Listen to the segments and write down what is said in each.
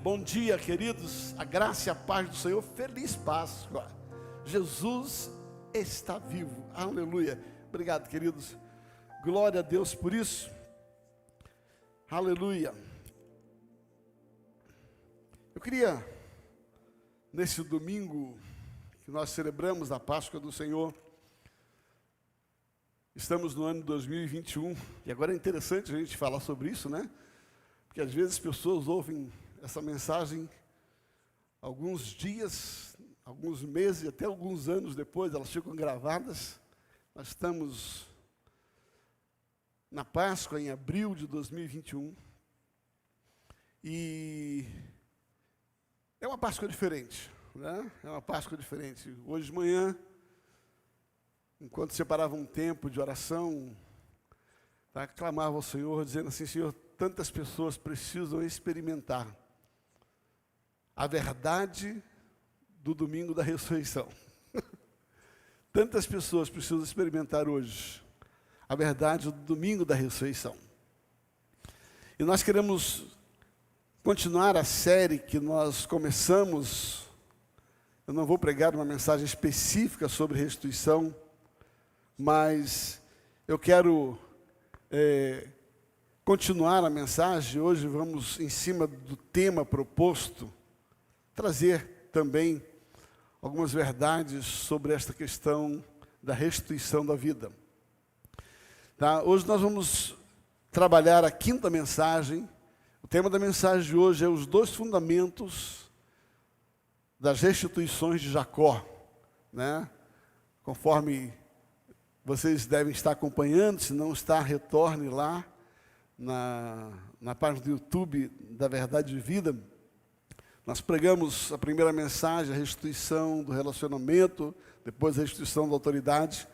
Bom dia, queridos, a graça e a paz do Senhor, feliz Páscoa, Jesus está vivo, aleluia, obrigado, queridos, glória a Deus por isso, aleluia. Eu queria, nesse domingo que nós celebramos a Páscoa do Senhor, estamos no ano 2021, e agora é interessante a gente falar sobre isso, né? Porque às vezes as pessoas ouvem essa mensagem alguns dias, alguns meses, até alguns anos depois, elas ficam gravadas. Nós estamos na Páscoa, em abril de 2021, e é uma Páscoa diferente, né? É uma Páscoa diferente. Hoje de manhã, enquanto separava um tempo de oração, clamava ao Senhor, dizendo assim: Senhor, tantas pessoas precisam experimentar a verdade do domingo da ressurreição. Tantas pessoas precisam experimentar hoje a verdade do domingo da ressurreição. E nós queremos continuar a série que nós começamos. Eu não vou pregar uma mensagem específica sobre restituição, mas eu quero continuar a mensagem. Hoje vamos, em cima do tema proposto, trazer também algumas verdades sobre esta questão da restituição da vida. Tá? Hoje nós vamos trabalhar a quinta mensagem. O tema da mensagem de hoje é os dois fundamentos das restituições de Jacó, né? Conforme vocês devem estar acompanhando, se não está, retorne lá na página do YouTube da Verdade de Vida. Nós pregamos a primeira mensagem, a restituição do relacionamento, depois a restituição da autoridade.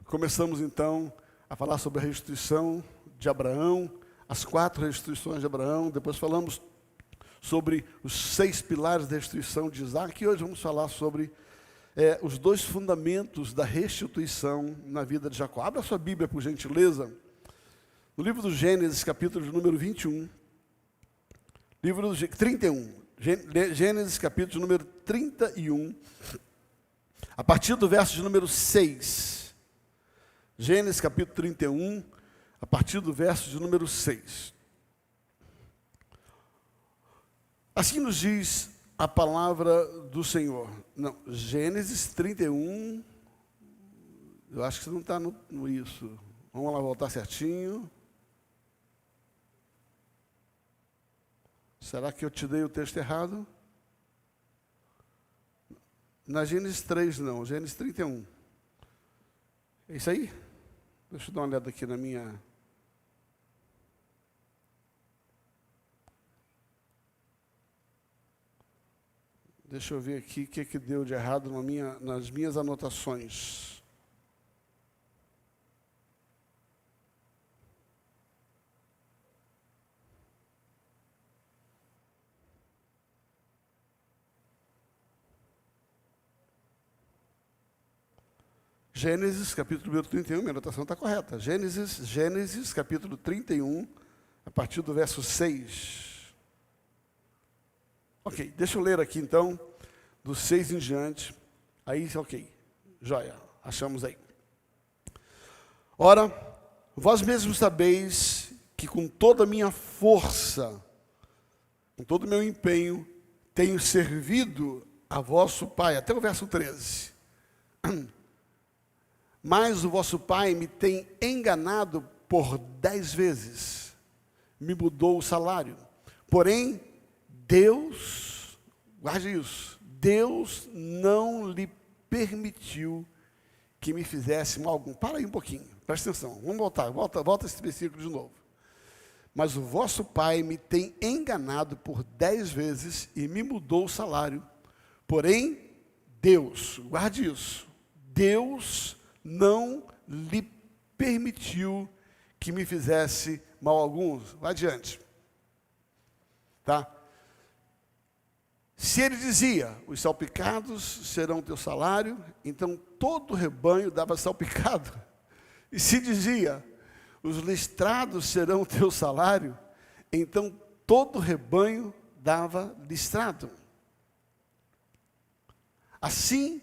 Começamos então a falar sobre a restituição de Abraão, as 4 restituições de Abraão, depois falamos sobre os 6 pilares da restituição de Isaac, e hoje vamos falar sobre os dois fundamentos da restituição na vida de Jacó. Abra sua Bíblia, por gentileza, no livro do Gênesis, capítulo de número 21, livro do 31, Gênesis, capítulo de número 31, a partir do verso de número 6. Gênesis, capítulo 31, a partir do verso de número 6. Assim nos diz a palavra do Senhor. Não, Gênesis 31, eu acho que você não está no isso. Vamos lá voltar certinho. Será que eu te dei o texto errado? Na Gênesis 3 não, Gênesis 31. É isso aí? Deixa eu dar uma olhada aqui na minha... Deixa eu ver aqui o que deu de errado nas minhas anotações. Gênesis, capítulo 31, minha anotação está correta. Gênesis, capítulo 31, a partir do verso 6. Ok, deixa eu ler aqui então, do 6 em diante. Aí, ok, joia, achamos aí. Ora, vós mesmos sabeis que com toda a minha força, com todo o meu empenho, tenho servido a vosso pai, até o verso 13. Mas o vosso pai me tem enganado por 10 vezes, me mudou o salário. Porém, Deus, guarde isso, Deus não lhe permitiu que me fizesse mal algum. Para aí um pouquinho, presta atenção, vamos volta esse versículo de novo. Mas o vosso pai me tem enganado por 10 vezes e me mudou o salário. Porém, Deus, guarde isso, Deus não lhe permitiu que me fizesse mal algum. Vai adiante. Tá? Se ele dizia, os salpicados serão teu salário, então todo o rebanho dava salpicado. E se dizia, os listrados serão teu salário, então todo o rebanho dava listrado. Assim,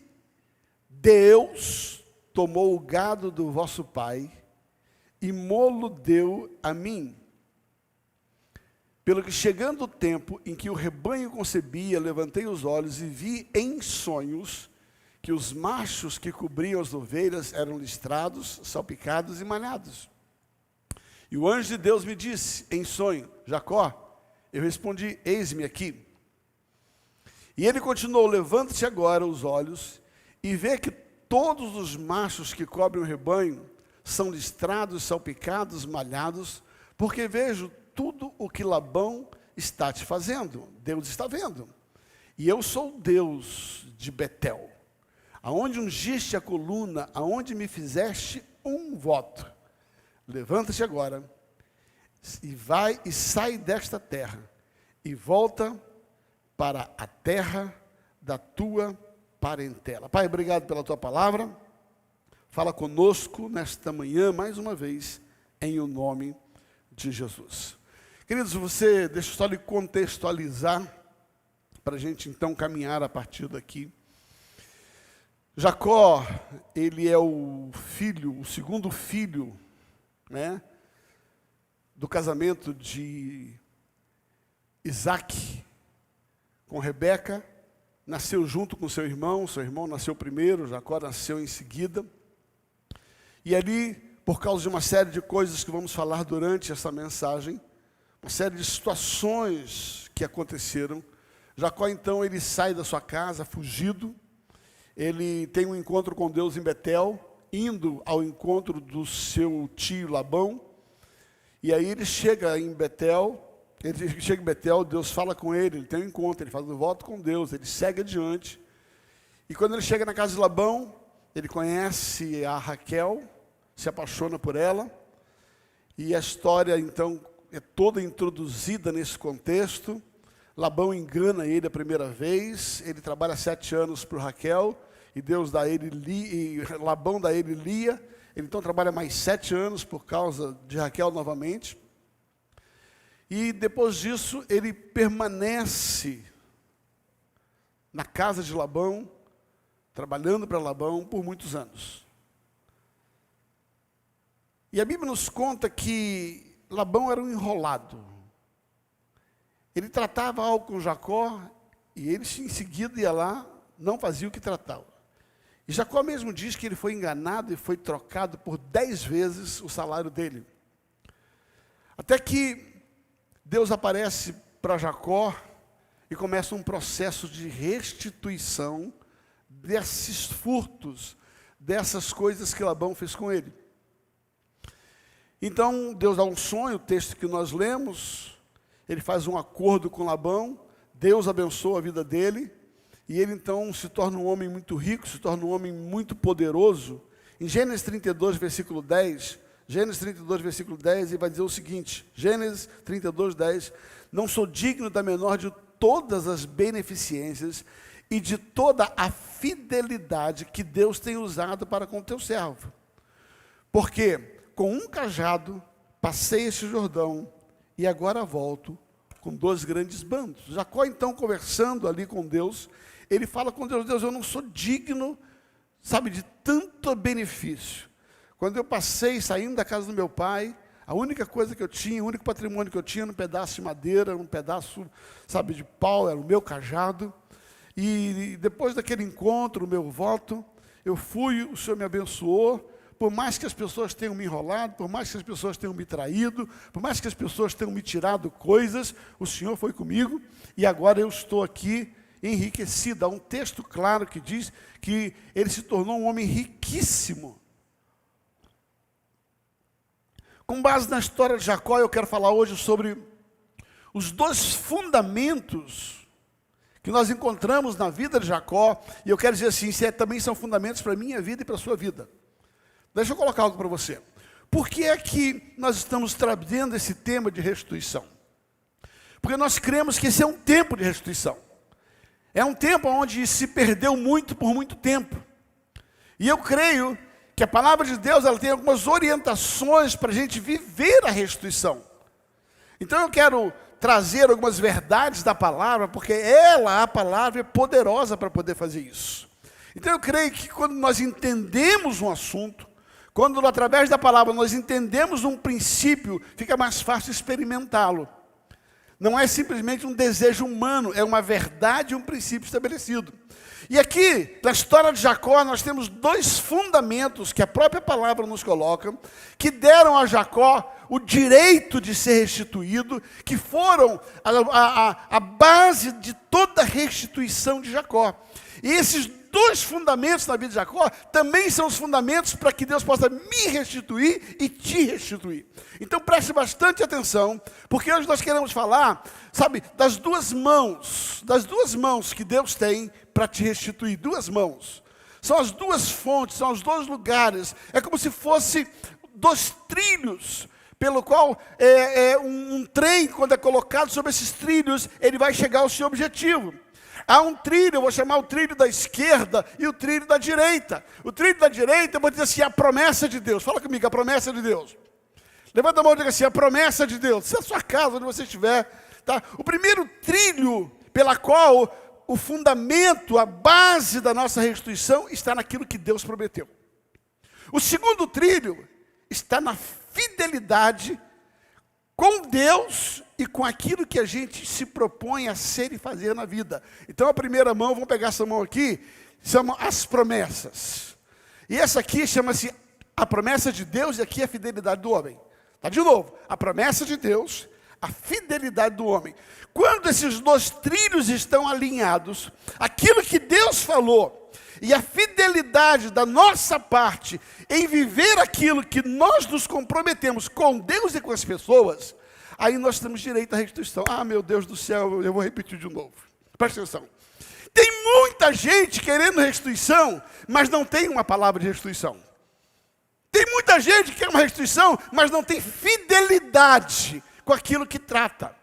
Deus tomou o gado do vosso pai e mo-lo deu a mim. Pelo que, chegando o tempo em que o rebanho concebia, levantei os olhos e vi em sonhos que os machos que cobriam as ovelhas eram listrados, salpicados e malhados. E o anjo de Deus me disse, em sonho, Jacó. Eu respondi, eis-me aqui. E ele continuou, levanta-te agora os olhos e vê que todos os machos que cobrem o rebanho são listrados, salpicados, malhados, porque vejo tudo o que Labão está te fazendo. Deus está vendo. E eu sou Deus de Betel, aonde ungiste a coluna, aonde me fizeste um voto. Levanta-te agora, e vai e sai desta terra, e volta para a terra da tua parentela. Pai, obrigado pela tua palavra. Fala conosco nesta manhã, mais uma vez, em o nome de Jesus. Queridos, deixa eu só lhe contextualizar, para a gente então caminhar a partir daqui. Jacó, ele é o segundo filho, do casamento de Isaac com Rebeca. Nasceu junto com seu irmão nasceu primeiro, Jacó nasceu em seguida. E ali, por causa de uma série de coisas que vamos falar durante essa mensagem, uma série de situações que aconteceram, Jacó então ele sai da sua casa fugido, ele tem um encontro com Deus em Betel, indo ao encontro do seu tio Labão, e aí ele chega em Betel, Deus fala com ele tem um encontro, ele faz um voto com Deus, ele segue adiante, e quando ele chega na casa de Labão, ele conhece a Raquel, se apaixona por ela, e a história então é toda introduzida nesse contexto. Labão engana ele a primeira vez, ele trabalha 7 anos para Raquel, e Labão dá ele Lia, ele então trabalha mais 7 anos por causa de Raquel novamente, e depois disso ele permanece na casa de Labão, trabalhando para Labão por muitos anos. E a Bíblia nos conta que Labão era um enrolado. Ele tratava algo com Jacó, e ele em seguida ia lá, não fazia o que tratava. E Jacó mesmo diz que ele foi enganado e foi trocado por 10 vezes o salário dele. Até que Deus aparece para Jacó e começa um processo de restituição desses furtos, dessas coisas que Labão fez com ele. Então, Deus dá um sonho, o texto que nós lemos, ele faz um acordo com Labão, Deus abençoa a vida dele, e ele então se torna um homem muito rico, se torna um homem muito poderoso. Em Gênesis 32, versículo 10, ele vai dizer o seguinte, Gênesis 32, 10, não sou digno da menor de todas as beneficências e de toda a fidelidade que Deus tem usado para com o teu servo. Porque com um cajado passei este Jordão e agora volto com 2 grandes bandos. Jacó então conversando ali com Deus, ele fala com Deus, Deus, eu não sou digno, de tanto benefício. Quando eu passei, saindo da casa do meu pai, a única coisa que eu tinha, o único patrimônio que eu tinha, era um pedaço de madeira, um pedaço, de pau, era o meu cajado. E depois daquele encontro, o meu voto, eu fui, o Senhor me abençoou, por mais que as pessoas tenham me enrolado, por mais que as pessoas tenham me traído, por mais que as pessoas tenham me tirado coisas, o Senhor foi comigo, e agora eu estou aqui enriquecido. Há um texto claro que diz que ele se tornou um homem riquíssimo. Com base na história de Jacó, eu quero falar hoje sobre os 2 fundamentos que nós encontramos na vida de Jacó, e eu quero dizer assim, também são fundamentos para a minha vida e para a sua vida. Deixa eu colocar algo para você. Por que é que nós estamos trazendo esse tema de restituição? Porque nós cremos que esse é um tempo de restituição. É um tempo onde se perdeu muito por muito tempo. E eu creio que a palavra de Deus ela tem algumas orientações para a gente viver a restituição. Então eu quero trazer algumas verdades da palavra, porque ela, a palavra, é poderosa para poder fazer isso. Então eu creio que quando nós entendemos um assunto, quando através da palavra nós entendemos um princípio, fica mais fácil experimentá-lo. Não é simplesmente um desejo humano, é uma verdade e um princípio estabelecido. E aqui, na história de Jacó, nós temos dois fundamentos que a própria palavra nos coloca, que deram a Jacó o direito de ser restituído, que foram a base de toda a restituição de Jacó. E esses dois fundamentos na vida de Jacó também são os fundamentos para que Deus possa me restituir e te restituir. Então preste bastante atenção, porque hoje nós queremos falar, sabe, das duas mãos que Deus tem para te restituir, duas mãos. São as duas fontes, são os dois lugares, é como se fosse dois trilhos, pelo qual um trem, quando é colocado sobre esses trilhos, ele vai chegar ao seu objetivo. Há um trilho, eu vou chamar o trilho da esquerda e o trilho da direita. O trilho da direita, eu vou dizer assim, a promessa de Deus. Fala comigo, a promessa de Deus. Levanta a mão e diga assim, a promessa de Deus. Se é a sua casa, onde você estiver. Tá? O primeiro trilho pela qual o fundamento, a base da nossa restituição está naquilo que Deus prometeu. O segundo trilho está na fidelidade com Deus e com aquilo que a gente se propõe a ser e fazer na vida. Então a primeira mão, vamos pegar essa mão aqui, são as promessas. E essa aqui chama-se a promessa de Deus e aqui a fidelidade do homem. Tá, de novo, a promessa de Deus, a fidelidade do homem. Quando esses dois trilhos estão alinhados, aquilo que Deus falou e a fidelidade da nossa parte em viver aquilo que nós nos comprometemos com Deus e com as pessoas, aí nós temos direito à restituição. Ah, meu Deus do céu, eu vou repetir de novo. Presta atenção. Tem muita gente querendo restituição, mas não tem uma palavra de restituição. Tem muita gente que quer uma restituição, mas não tem fidelidade com aquilo que trata.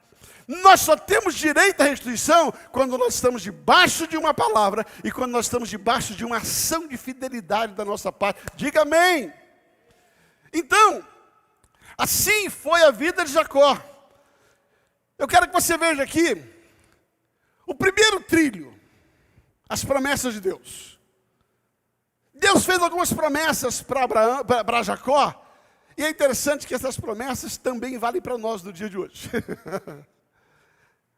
Nós só temos direito à restituição quando nós estamos debaixo de uma palavra e quando nós estamos debaixo de uma ação de fidelidade da nossa parte. Diga amém. Então, assim foi a vida de Jacó. Eu quero que você veja aqui o primeiro trilho, as promessas de Deus. Deus fez algumas promessas para Jacó, e é interessante que essas promessas também valem para nós no dia de hoje.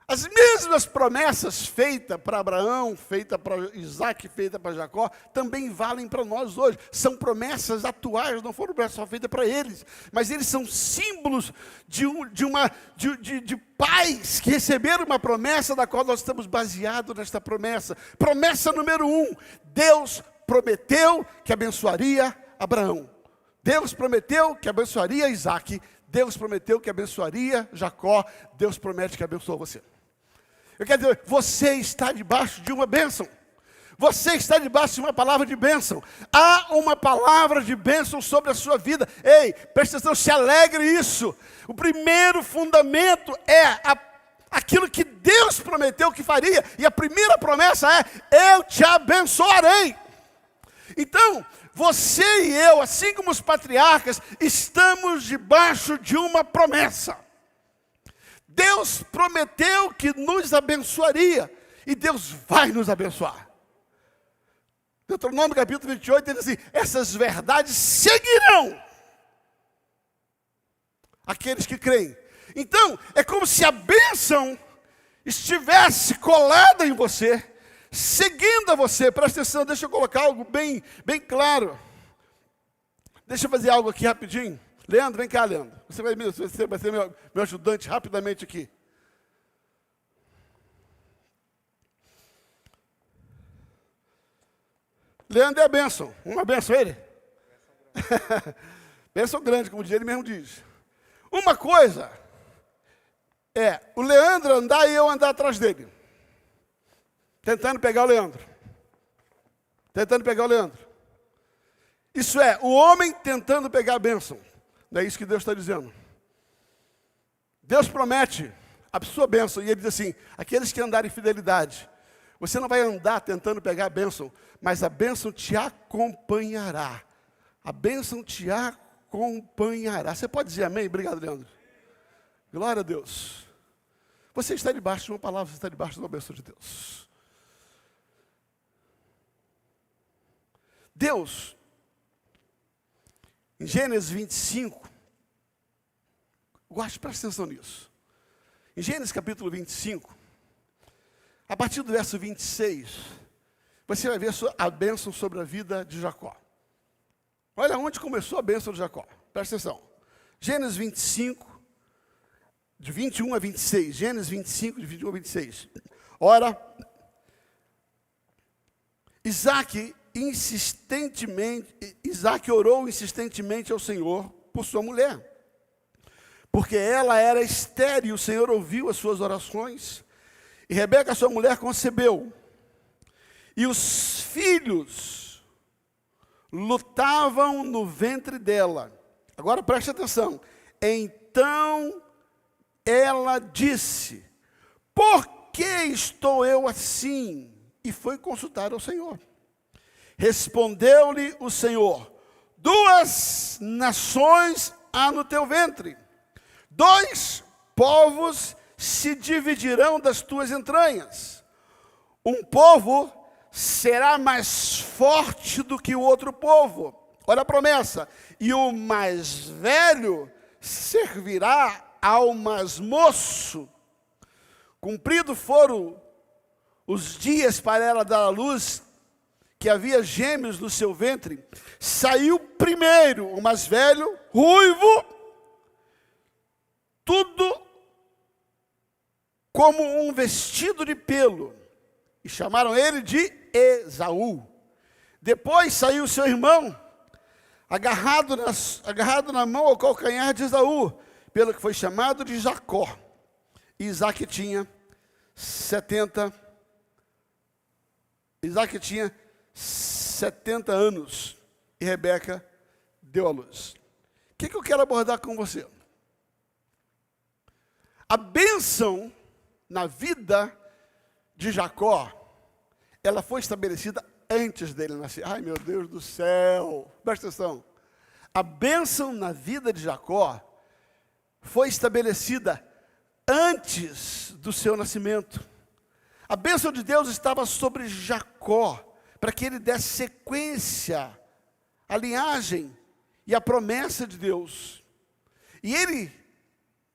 As mesmas promessas feitas para Abraão, feitas para Isaac, feitas para Jacó, também valem para nós hoje. São promessas atuais, não foram só feitas para eles, mas eles são símbolos de pais que receberam uma promessa da qual nós estamos baseados nesta promessa. Promessa número 1, Deus prometeu que abençoaria Abraão. Deus prometeu que abençoaria Isaac. Deus prometeu que abençoaria Jacó. Deus promete que abençoa você. Eu quero dizer, você está debaixo de uma bênção. Você está debaixo de uma palavra de bênção. Há uma palavra de bênção sobre a sua vida. Ei, presta atenção, se alegre isso. O primeiro fundamento é aquilo que Deus prometeu que faria. E a primeira promessa é, eu te abençoarei. Então, você e eu, assim como os patriarcas, estamos debaixo de uma promessa. Deus prometeu que nos abençoaria, e Deus vai nos abençoar. Deuteronômio capítulo 28, ele diz assim, essas verdades seguirão aqueles que creem. Então, é como se a bênção estivesse colada em você, seguindo a você. Presta atenção, deixa eu colocar algo bem claro. Deixa eu fazer algo aqui rapidinho. Leandro, vem cá, Leandro. Você vai ser meu ajudante rapidamente aqui. Leandro é a bênção. Uma bênção ele? Bênção grande, como ele mesmo diz. Uma coisa é o Leandro andar e eu andar atrás dele. Tentando pegar o Leandro. Tentando pegar o Leandro. Isso é, o homem tentando pegar a bênção. Não é isso que Deus está dizendo. Deus promete a sua bênção. E ele diz assim, aqueles que andarem em fidelidade. Você não vai andar tentando pegar a bênção, mas a bênção te acompanhará. A bênção te acompanhará. Você pode dizer amém? Obrigado, Leandro. Glória a Deus. Você está debaixo de uma palavra, você está debaixo de uma bênção de Deus. Deus, em Gênesis 25, presta atenção nisso. Em Gênesis capítulo 25, a partir do verso 26, você vai ver a bênção sobre a vida de Jacó. Olha onde começou a bênção de Jacó. Presta atenção. Gênesis 25, de 21 a 26. Gênesis 25, de 21 a 26. Ora, Isaac orou insistentemente ao Senhor por sua mulher, porque ela era estéril, o Senhor ouviu as suas orações, e Rebeca, sua mulher, concebeu, e os filhos lutavam no ventre dela. Agora preste atenção. Então ela disse: por que estou eu assim? E foi consultar ao Senhor. Respondeu-lhe o Senhor: 2 nações há no teu ventre, 2 povos se dividirão das tuas entranhas. Um povo será mais forte do que o outro povo. Olha a promessa. E o mais velho servirá ao mais moço. Cumprido foram os dias para ela dar à luz, que havia gêmeos no seu ventre. Saiu primeiro o mais velho, ruivo, tudo como um vestido de pelo, e chamaram ele de Esaú. Depois saiu seu irmão, agarrado na mão ao calcanhar de Esaú, pelo que foi chamado de Jacó. E Isaac tinha 70 anos, e Rebeca deu à luz. O que eu quero abordar com você? A bênção na vida de Jacó, ela foi estabelecida antes dele nascer. Ai, meu Deus do céu! Presta atenção. A bênção na vida de Jacó foi estabelecida antes do seu nascimento. A bênção de Deus estava sobre Jacó, para que ele desse sequência à linhagem e à promessa de Deus. E ele,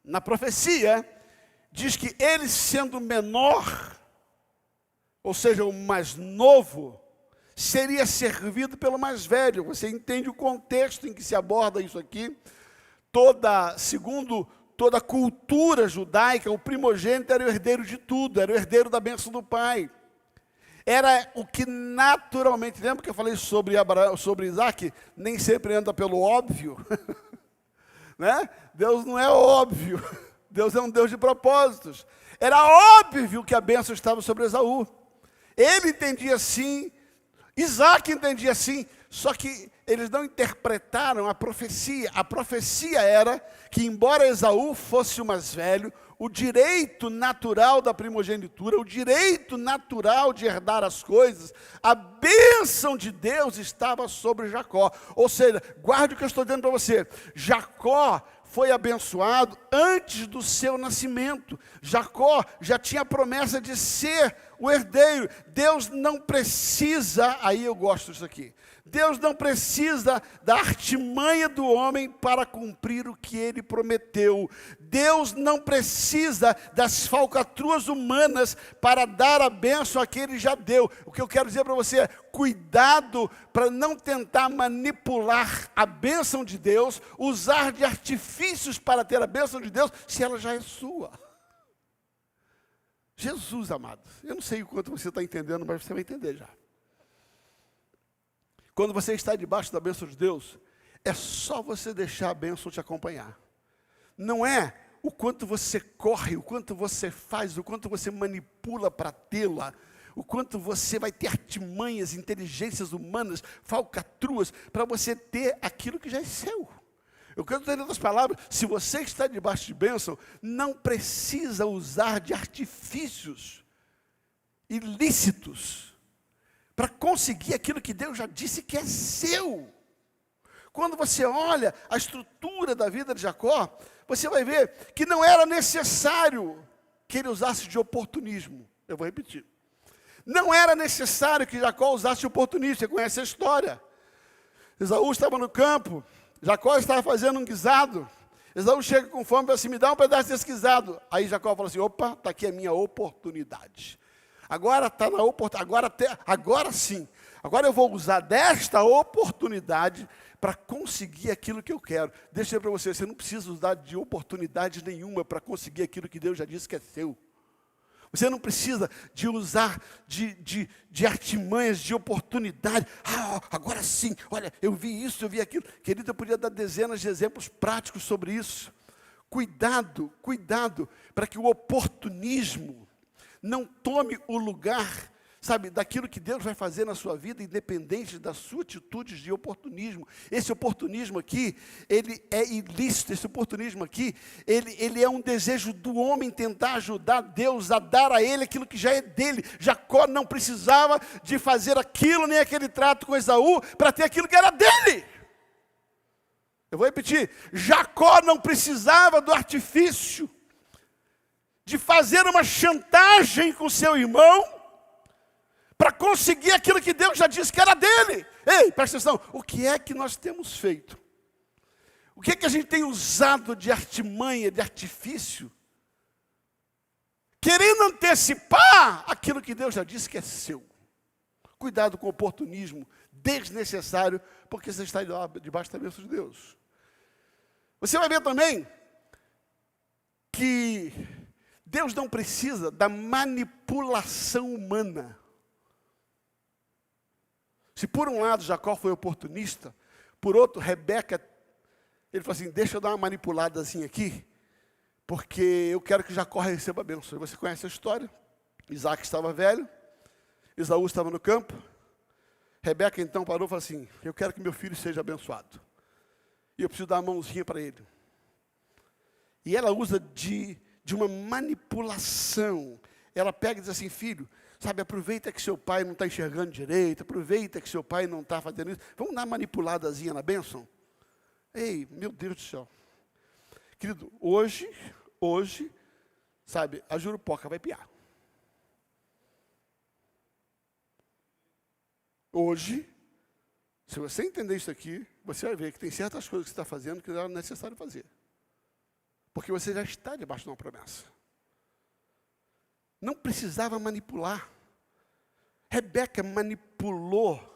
na profecia, diz que ele, sendo menor, ou seja, o mais novo, seria servido pelo mais velho. Você entende o contexto em que se aborda isso aqui? Segundo toda a cultura judaica, o primogênito era o herdeiro de tudo, era o herdeiro da bênção do pai. Era o que naturalmente, lembra que eu falei sobre Isaac? Nem sempre anda pelo óbvio. Né? Deus não é óbvio, Deus é um Deus de propósitos. Era óbvio que a bênção estava sobre Esaú. Ele entendia assim, Isaac entendia assim, só que eles não interpretaram a profecia. A profecia era que, embora Esaú fosse o mais velho, o direito natural da primogenitura, o direito natural de herdar as coisas, a bênção de Deus estava sobre Jacó. Ou seja, guarde o que eu estou dizendo para você. Jacó foi abençoado antes do seu nascimento. Jacó já tinha a promessa de ser o herdeiro. Deus não precisa, aí eu gosto disso aqui, Deus não precisa da artimanha do homem para cumprir o que ele prometeu. Deus não precisa das falcatruas humanas para dar a bênção a quem ele já deu. O que eu quero dizer para você é: cuidado para não tentar manipular a bênção de Deus, usar de artifícios para ter a bênção de Deus, se ela já é sua. Jesus, amado, eu não sei o quanto você está entendendo, mas você vai entender já. Quando você está debaixo da bênção de Deus, é só você deixar a bênção te acompanhar. Não é o quanto você corre, o quanto você faz, o quanto você manipula para tê-la, o quanto você vai ter artimanhas, inteligências humanas, falcatruas, para você ter aquilo que já é seu. Eu quero dizer em outras palavras: se você está debaixo de bênção, não precisa usar de artifícios ilícitos para conseguir aquilo que Deus já disse que é seu. Quando você olha a estrutura da vida de Jacó, você vai ver que não era necessário que ele usasse de oportunismo. Eu vou repetir. Não era necessário que Jacó usasse oportunismo. Você conhece a história. Esaú estava no campo, Jacó estava fazendo um guisado. Esaú chega com fome e fala assim, me dá um pedaço desse guisado. Aí Jacó fala assim, opa, está aqui a minha oportunidade. Agora está na oportunidade, agora sim. Agora eu vou usar desta oportunidade para conseguir aquilo que eu quero. Deixa eu dizer para você, você não precisa usar de oportunidade nenhuma para conseguir aquilo que Deus já disse que é seu. Você não precisa de usar de artimanhas, de oportunidade. Agora sim, olha, eu vi isso, eu vi aquilo. Querido, eu podia dar dezenas de exemplos práticos sobre isso. Cuidado, cuidado, para que o oportunismo não tome o lugar, sabe, daquilo que Deus vai fazer na sua vida, independente das suas atitudes de oportunismo. Esse oportunismo aqui, ele é ilícito, esse oportunismo aqui, ele é um desejo do homem tentar ajudar Deus a dar a ele aquilo que já é dele. Jacó não precisava de fazer aquilo, nem aquele trato com Esaú, para ter aquilo que era dele. Eu vou repetir, Jacó não precisava do artifício, de fazer uma chantagem com seu irmão, para conseguir aquilo que Deus já disse que era dele. Ei, presta atenção, o que é que nós temos feito? O que é que a gente tem usado de artimanha, de artifício, querendo antecipar aquilo que Deus já disse que é seu? Cuidado com o oportunismo desnecessário, porque você está debaixo da bênção de Deus. Você vai ver também que Deus não precisa da manipulação humana. Se por um lado Jacó foi oportunista, por outro Rebeca, ele falou assim, deixa eu dar uma manipuladazinha aqui, porque eu quero que Jacó receba a bênção. Você conhece a história? Isaac estava velho, Esaú estava no campo, Rebeca então parou e falou assim, eu quero que meu filho seja abençoado. E eu preciso dar uma mãozinha para ele. E ela usa de uma manipulação. Ela pega e diz assim, filho, sabe, aproveita que seu pai não está enxergando direito, aproveita que seu pai não está fazendo isso, vamos dar uma manipuladazinha na bênção? Ei, meu Deus do céu. Querido, hoje, sabe, a jurupoca vai piar. Hoje, se você entender isso aqui, você vai ver que tem certas coisas que você está fazendo que não é necessário fazer. Porque você já está debaixo de uma promessa. Não precisava manipular. Rebeca manipulou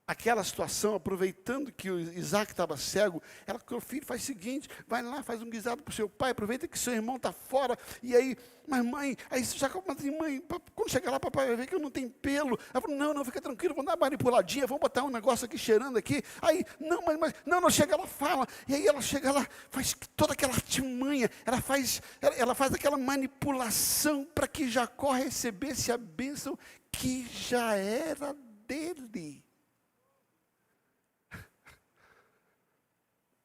aquela situação, aproveitando que o Isaac estava cego. Ela falou, filho, faz o seguinte, vai lá, faz um guisado para o seu pai, aproveita que seu irmão está fora, e aí, mas mãe, aí já assim, mãe, quando chegar lá, papai vai ver que eu não tenho pelo. Ela falou, não, fica tranquilo, vou dar uma manipuladinha, vamos botar um negócio aqui cheirando aqui. Aí, não, chega lá, fala. E aí ela chega lá, faz toda aquela artimanha, ela faz aquela manipulação para que Jacó recebesse a bênção que já era dele.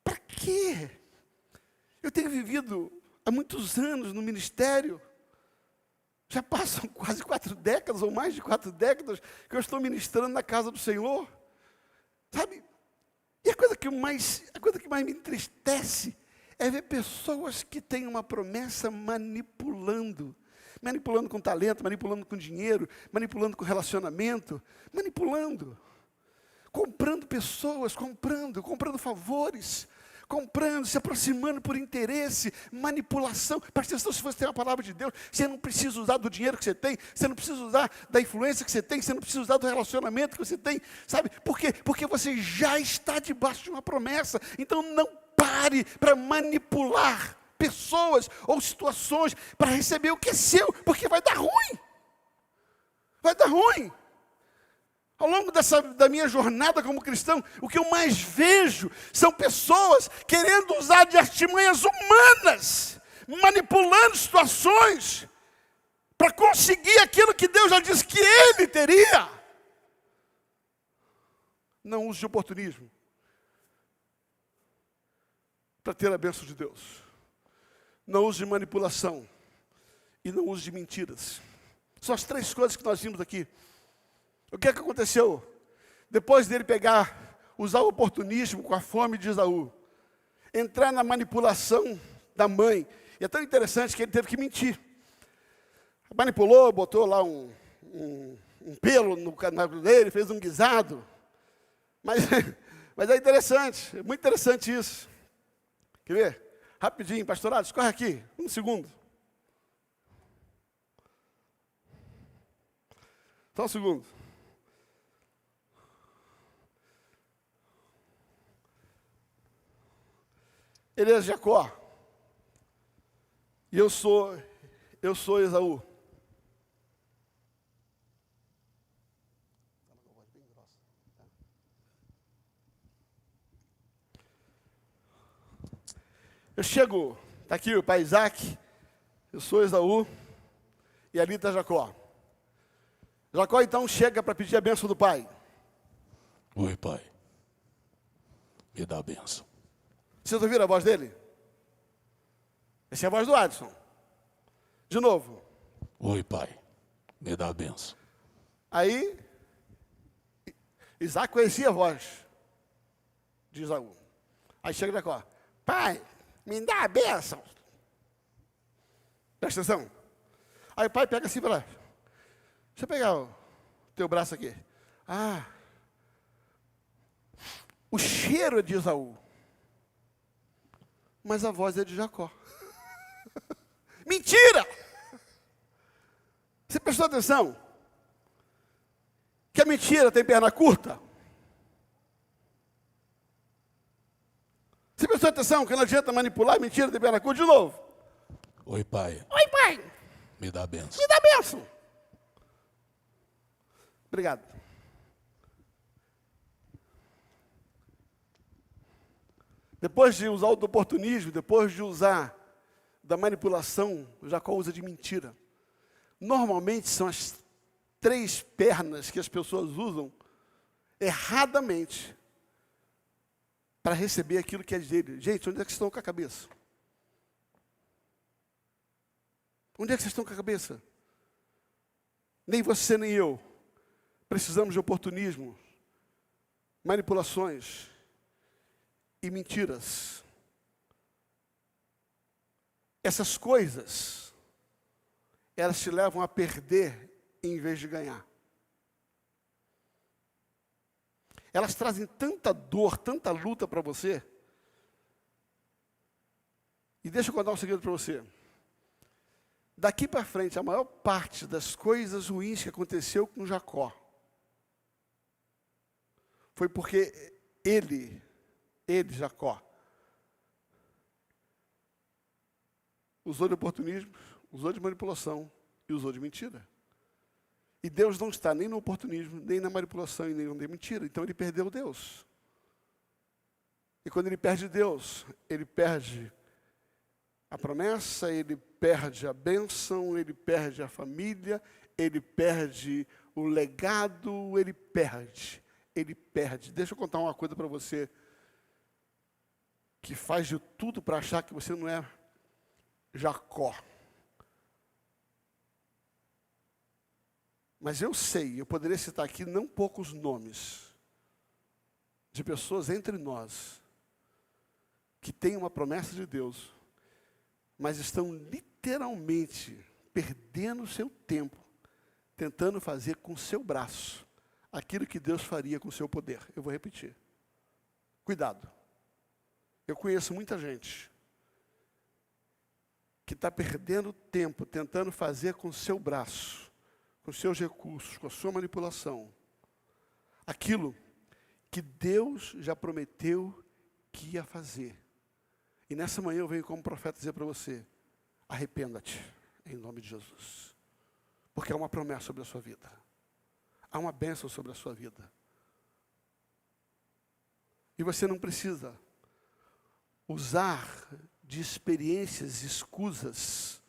Para quê? Eu tenho vivido há muitos anos no ministério, já passam quase 4 décadas, ou mais de 4 décadas, que eu estou ministrando na casa do Senhor, sabe? E a coisa que mais me entristece é ver pessoas que têm uma promessa manipulando com talento, manipulando com dinheiro, manipulando com relacionamento, comprando pessoas, comprando favores, se aproximando por interesse, manipulação. Presta atenção, se você tem a palavra de Deus, você não precisa usar do dinheiro que você tem, você não precisa usar da influência que você tem, você não precisa usar do relacionamento que você tem, sabe? Por quê? Porque você já está debaixo de uma promessa. Então não pare para manipular pessoas ou situações para receber o que é seu, porque vai dar ruim. Vai dar ruim. Ao longo da minha jornada como cristão, o que eu mais vejo são pessoas querendo usar de artimanhas humanas, manipulando situações, para conseguir aquilo que Deus já disse que Ele teria. Não use de oportunismo para ter a bênção de Deus. Não use de manipulação e não use de mentiras. São as 3 coisas que nós vimos aqui. O que é que aconteceu? Depois dele usar o oportunismo com a fome de Esaú, entrar na manipulação da mãe. E é tão interessante que ele teve que mentir. manipulou, botou lá um pelo no canal dele, fez um guisado. Mas é interessante, é muito interessante isso. Quer ver? Rapidinho, pastorado, escorre aqui, um segundo. Só um segundo. Ele é Jacó. E eu sou Esaú. Eu chego, está aqui o pai Isaac, eu sou Esaú, e ali está Jacó. Jacó então chega para pedir a bênção do pai. Oi, pai. Me dá a benção. Vocês ouviram a voz dele? Essa é a voz do Adson. De novo. Oi, pai. Me dá a benção. Aí, Isaac conhecia a voz de Esaú. Aí chega Jacó. Pai, me dá a bênção. Presta atenção. Aí o pai pega assim para lá. Deixa eu pegar o teu braço aqui. Ah, o cheiro é de Esaú. Mas a voz é de Jacó. Mentira! Você prestou atenção? Que a mentira tem perna curta? Você prestou atenção que não adianta manipular, a mentira tem perna curta? De novo. Oi, pai. Oi, pai. Me dá a benção. Me dá a bênção. Obrigado. Depois de usar o do oportunismo, depois de usar da manipulação, Jacó usa de mentira. Normalmente são as 3 pernas que as pessoas usam erradamente para receber aquilo que é dele. Gente, onde é que estão com a cabeça? Onde é que vocês estão com a cabeça? Nem você nem eu precisamos de oportunismo, manipulações e mentiras. Essas coisas, elas te levam a perder em vez de ganhar. Elas trazem tanta dor, tanta luta para você. E deixa eu contar um segredo para você. Daqui para frente, a maior parte das coisas ruins que aconteceu com Jacó foi porque ele, Jacó, usou de oportunismo, usou de manipulação e usou de mentira. E Deus não está nem no oportunismo, nem na manipulação e nem na mentira. Então ele perdeu Deus. E quando ele perde Deus, ele perde a promessa, ele perde a bênção, ele perde a família, ele perde o legado, ele perde. Deixa eu contar uma coisa para você que faz de tudo para achar que você não é Jacó. Mas eu sei, eu poderia citar aqui não poucos nomes de pessoas entre nós que têm uma promessa de Deus, mas estão literalmente perdendo o seu tempo, tentando fazer com o seu braço aquilo que Deus faria com o seu poder. Eu vou repetir. Cuidado. Eu conheço muita gente que está perdendo tempo tentando fazer com o seu braço, com os seus recursos, com a sua manipulação, aquilo que Deus já prometeu que ia fazer. E nessa manhã eu venho como profeta dizer para você, arrependa-te, em nome de Jesus. Porque há uma promessa sobre a sua vida. Há uma bênção sobre a sua vida. E você não precisa usar de experiências escusas,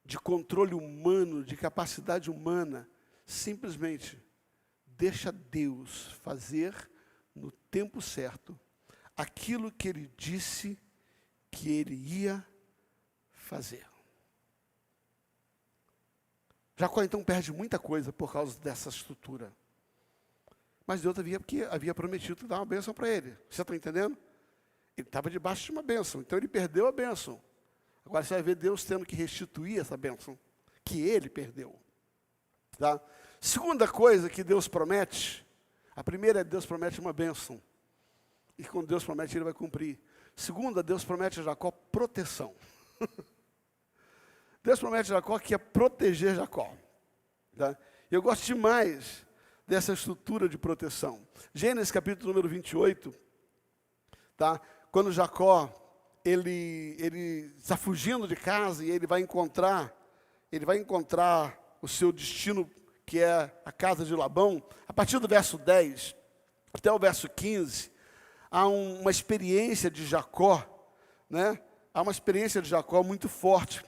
de controle humano, de capacidade humana. Simplesmente deixa Deus fazer no tempo certo aquilo que Ele disse que Ele ia fazer. Jacó então perde muita coisa por causa dessa estrutura. Mas Deus havia prometido dar uma bênção para ele. Você está entendendo? Ele estava debaixo de uma bênção, então ele perdeu a bênção. Agora você vai ver Deus tendo que restituir essa bênção que ele perdeu. Tá? Segunda coisa que Deus promete, a primeira é Deus promete uma bênção. E quando Deus promete, ele vai cumprir. Segunda, Deus promete a Jacó proteção. Deus promete a Jacó que ia proteger Jacó. Tá? Eu gosto demais dessa estrutura de proteção. Gênesis capítulo número 28, tá? Quando Jacó, ele está fugindo de casa e ele vai encontrar o seu destino, que é a casa de Labão. A partir do verso 10 até o verso 15, há uma experiência de Jacó, né? Há uma experiência de Jacó muito forte.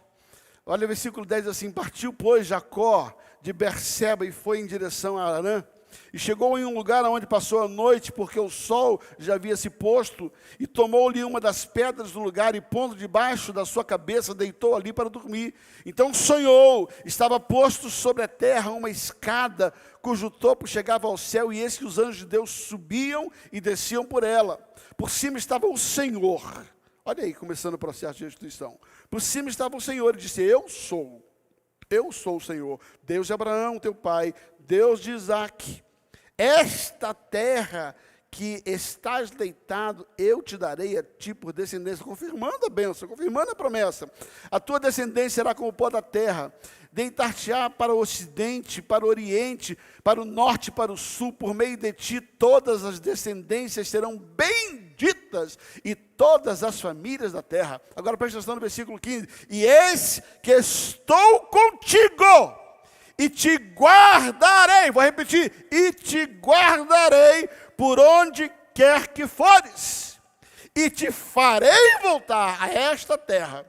Olha o versículo 10 assim: partiu, pois, Jacó de Berseba e foi em direção a Harã, e chegou em um lugar onde passou a noite, porque o sol já havia se posto, e tomou-lhe uma das pedras do lugar, e pondo debaixo da sua cabeça, deitou ali para dormir. Então sonhou, estava posto sobre a terra uma escada, cujo topo chegava ao céu, e eis que os anjos de Deus subiam e desciam por ela. Por cima estava o Senhor. Olha aí, começando o processo de restituição. Por cima estava o Senhor, e disse: eu sou o Senhor, Deus de Abraão, teu pai, Deus de Isaque. Esta terra que estás deitado, eu te darei a ti por descendência, confirmando a bênção, confirmando a promessa. A tua descendência será como o pó da terra, deitar-te-á para o ocidente, para o oriente, para o norte, para o sul, por meio de ti todas as descendências serão benditas, e todas as famílias da terra. Agora presta atenção no versículo 15: e eis que estou contigo, e te guardarei, vou repetir, e te guardarei por onde quer que fores, e te farei voltar a esta terra,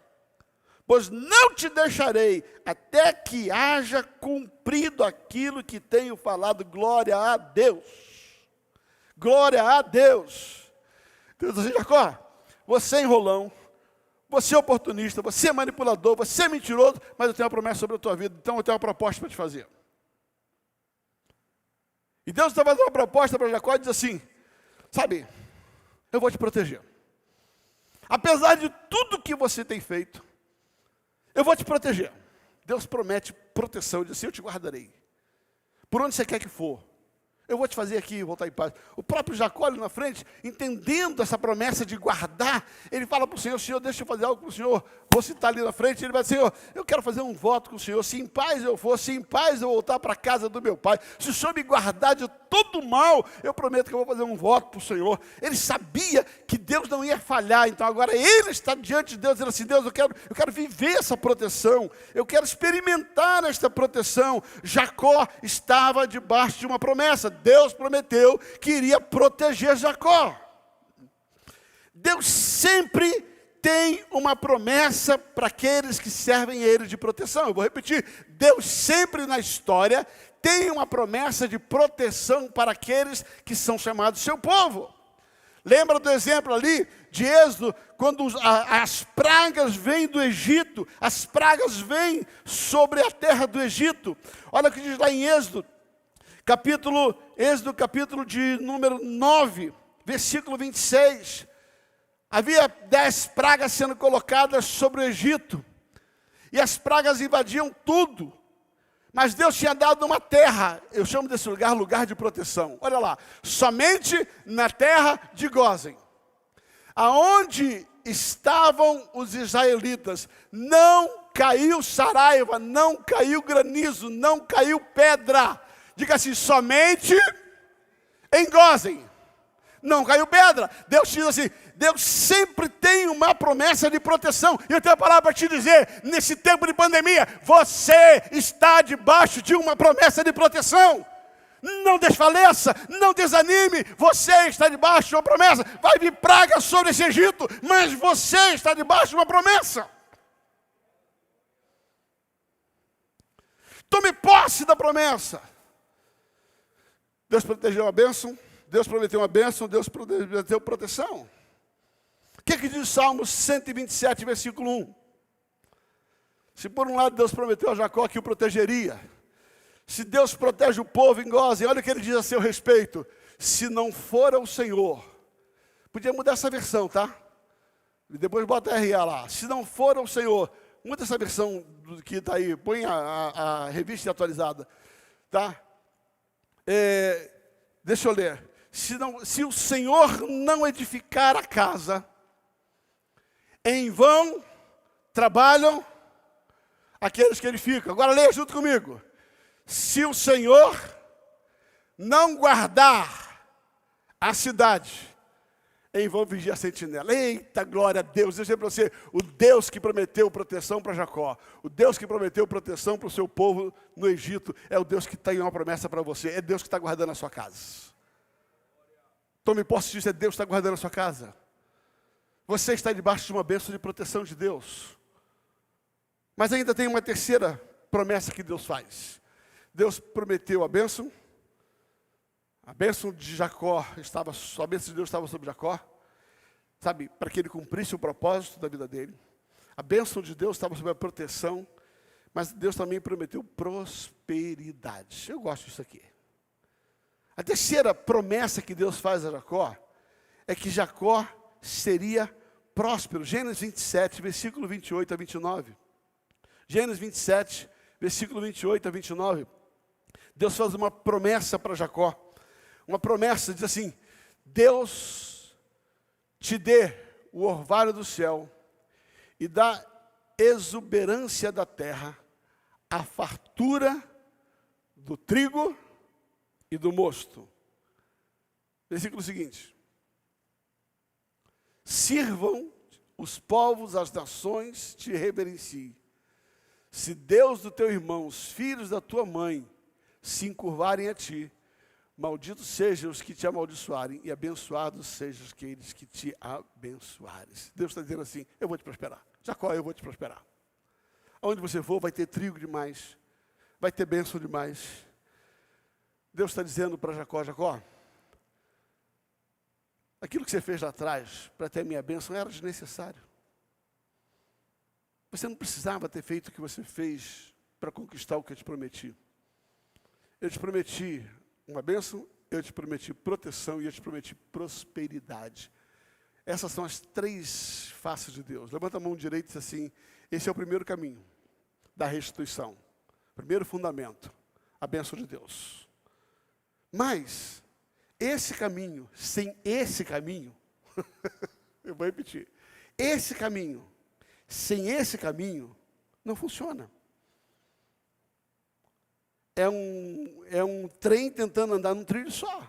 pois não te deixarei até que haja cumprido aquilo que tenho falado. Glória a Deus. Glória a Deus. Deus diz: Jacó, você é enrolão, você é oportunista, você é manipulador, você é mentiroso, mas eu tenho uma promessa sobre a tua vida, então eu tenho uma proposta para te fazer. E Deus está fazendo uma proposta para Jacó e diz assim: sabe, eu vou te proteger. Apesar de tudo que você tem feito, eu vou te proteger. Deus promete proteção, diz assim: eu te guardarei. Por onde você quer que for, eu vou te fazer aqui voltar em paz. O próprio Jacó ali na frente, entendendo essa promessa de guardar, ele fala para o Senhor: Senhor, deixa eu fazer algo para o Senhor. Vou citar ali na frente, ele vai dizer: Senhor, eu quero fazer um voto com o Senhor. Se em paz eu for, se em paz eu voltar para a casa do meu pai, se o Senhor me guardar de todo mal, eu prometo que eu vou fazer um voto para o Senhor. Ele sabia que Deus não ia falhar, então agora ele está diante de Deus, dizendo assim: Deus, eu quero viver essa proteção, eu quero experimentar esta proteção. Jacó estava debaixo de uma promessa. Deus prometeu que iria proteger Jacó. Deus sempre tem uma promessa para aqueles que servem a Ele de proteção. Eu vou repetir: Deus sempre na história tem uma promessa de proteção para aqueles que são chamados seu povo. Lembra do exemplo ali de Êxodo, quando as pragas vêm do Egito, as pragas vêm sobre a terra do Egito. Olha o que diz lá em Êxodo capítulo de número 9, versículo 26. Havia 10 pragas sendo colocadas sobre o Egito, e as pragas invadiam tudo, mas Deus tinha dado uma terra, eu chamo desse lugar, lugar de proteção. Olha lá: somente na terra de Gósen, aonde estavam os israelitas, não caiu saraiva, não caiu granizo, não caiu pedra. Diga assim: somente em Gósen não caiu pedra. Deus diz assim: Deus sempre tem uma promessa de proteção. E eu tenho a palavra para te dizer: nesse tempo de pandemia, você está debaixo de uma promessa de proteção. Não desfaleça, não desanime, você está debaixo de uma promessa. Vai vir praga sobre esse Egito, mas você está debaixo de uma promessa. Tome posse da promessa. Deus protegeu a bênção, Deus prometeu uma bênção, Deus prometeu proteção. O que diz o Salmo 127, versículo 1? Se por um lado Deus prometeu a Jacó que o protegeria, se Deus protege o povo em Gósen, olha o que ele diz a seu respeito: se não for o Senhor, podia mudar essa versão, tá? E depois bota RA lá: se não for o Senhor, muda essa versão que está aí, põe a revista atualizada, tá? Deixa eu ler. Se o Senhor não edificar a casa, em vão trabalham aqueles que edificam. Agora leia junto comigo. Se o Senhor não guardar a cidade, em vão vigia a sentinela. Eita, glória a Deus. Eu sei para você, o Deus que prometeu proteção para Jacó, o Deus que prometeu proteção para o seu povo no Egito, é o Deus que tem uma promessa para você, é Deus que está guardando a sua casa. Tome posse disso, é Deus que está guardando a sua casa. Você está debaixo de uma bênção de proteção de Deus. Mas ainda tem uma terceira promessa que Deus faz. Deus prometeu a bênção de Jacó, a bênção de Deus estava sobre Jacó, sabe, para que ele cumprisse o propósito da vida dele. A bênção de Deus estava sobre a proteção, mas Deus também prometeu prosperidade. Eu gosto disso aqui. A terceira promessa que Deus faz a Jacó é que Jacó seria próspero. Gênesis 27, versículo 28 a 29. Gênesis 27, versículo 28 a 29. Deus faz uma promessa para Jacó. Uma promessa, diz assim: Deus te dê o orvalho do céu e da exuberância da terra, a fartura do trigo e do mosto. Versículo seguinte: sirvam os povos, as nações te reverenciem. Se Deus do teu irmão, os filhos da tua mãe, se encurvarem a ti, malditos sejam os que te amaldiçoarem, e abençoados sejam aqueles que te abençoarem. Deus está dizendo assim: eu vou te prosperar. Jacó, eu vou te prosperar. Aonde você for, vai ter trigo demais, vai ter bênção demais. Deus está dizendo para Jacó: Jacó, aquilo que você fez lá atrás, para ter a minha bênção, era desnecessário. Você não precisava ter feito o que você fez para conquistar o que eu te prometi. Eu te prometi uma bênção, eu te prometi proteção e eu te prometi prosperidade. Essas são as três faces de Deus. Levanta a mão direita e diz assim: esse é o primeiro caminho da restituição. Primeiro fundamento, a bênção de Deus. Mas, esse caminho, sem esse caminho, eu vou repetir, esse caminho, sem esse caminho, não funciona. É um trem tentando andar num trilho só.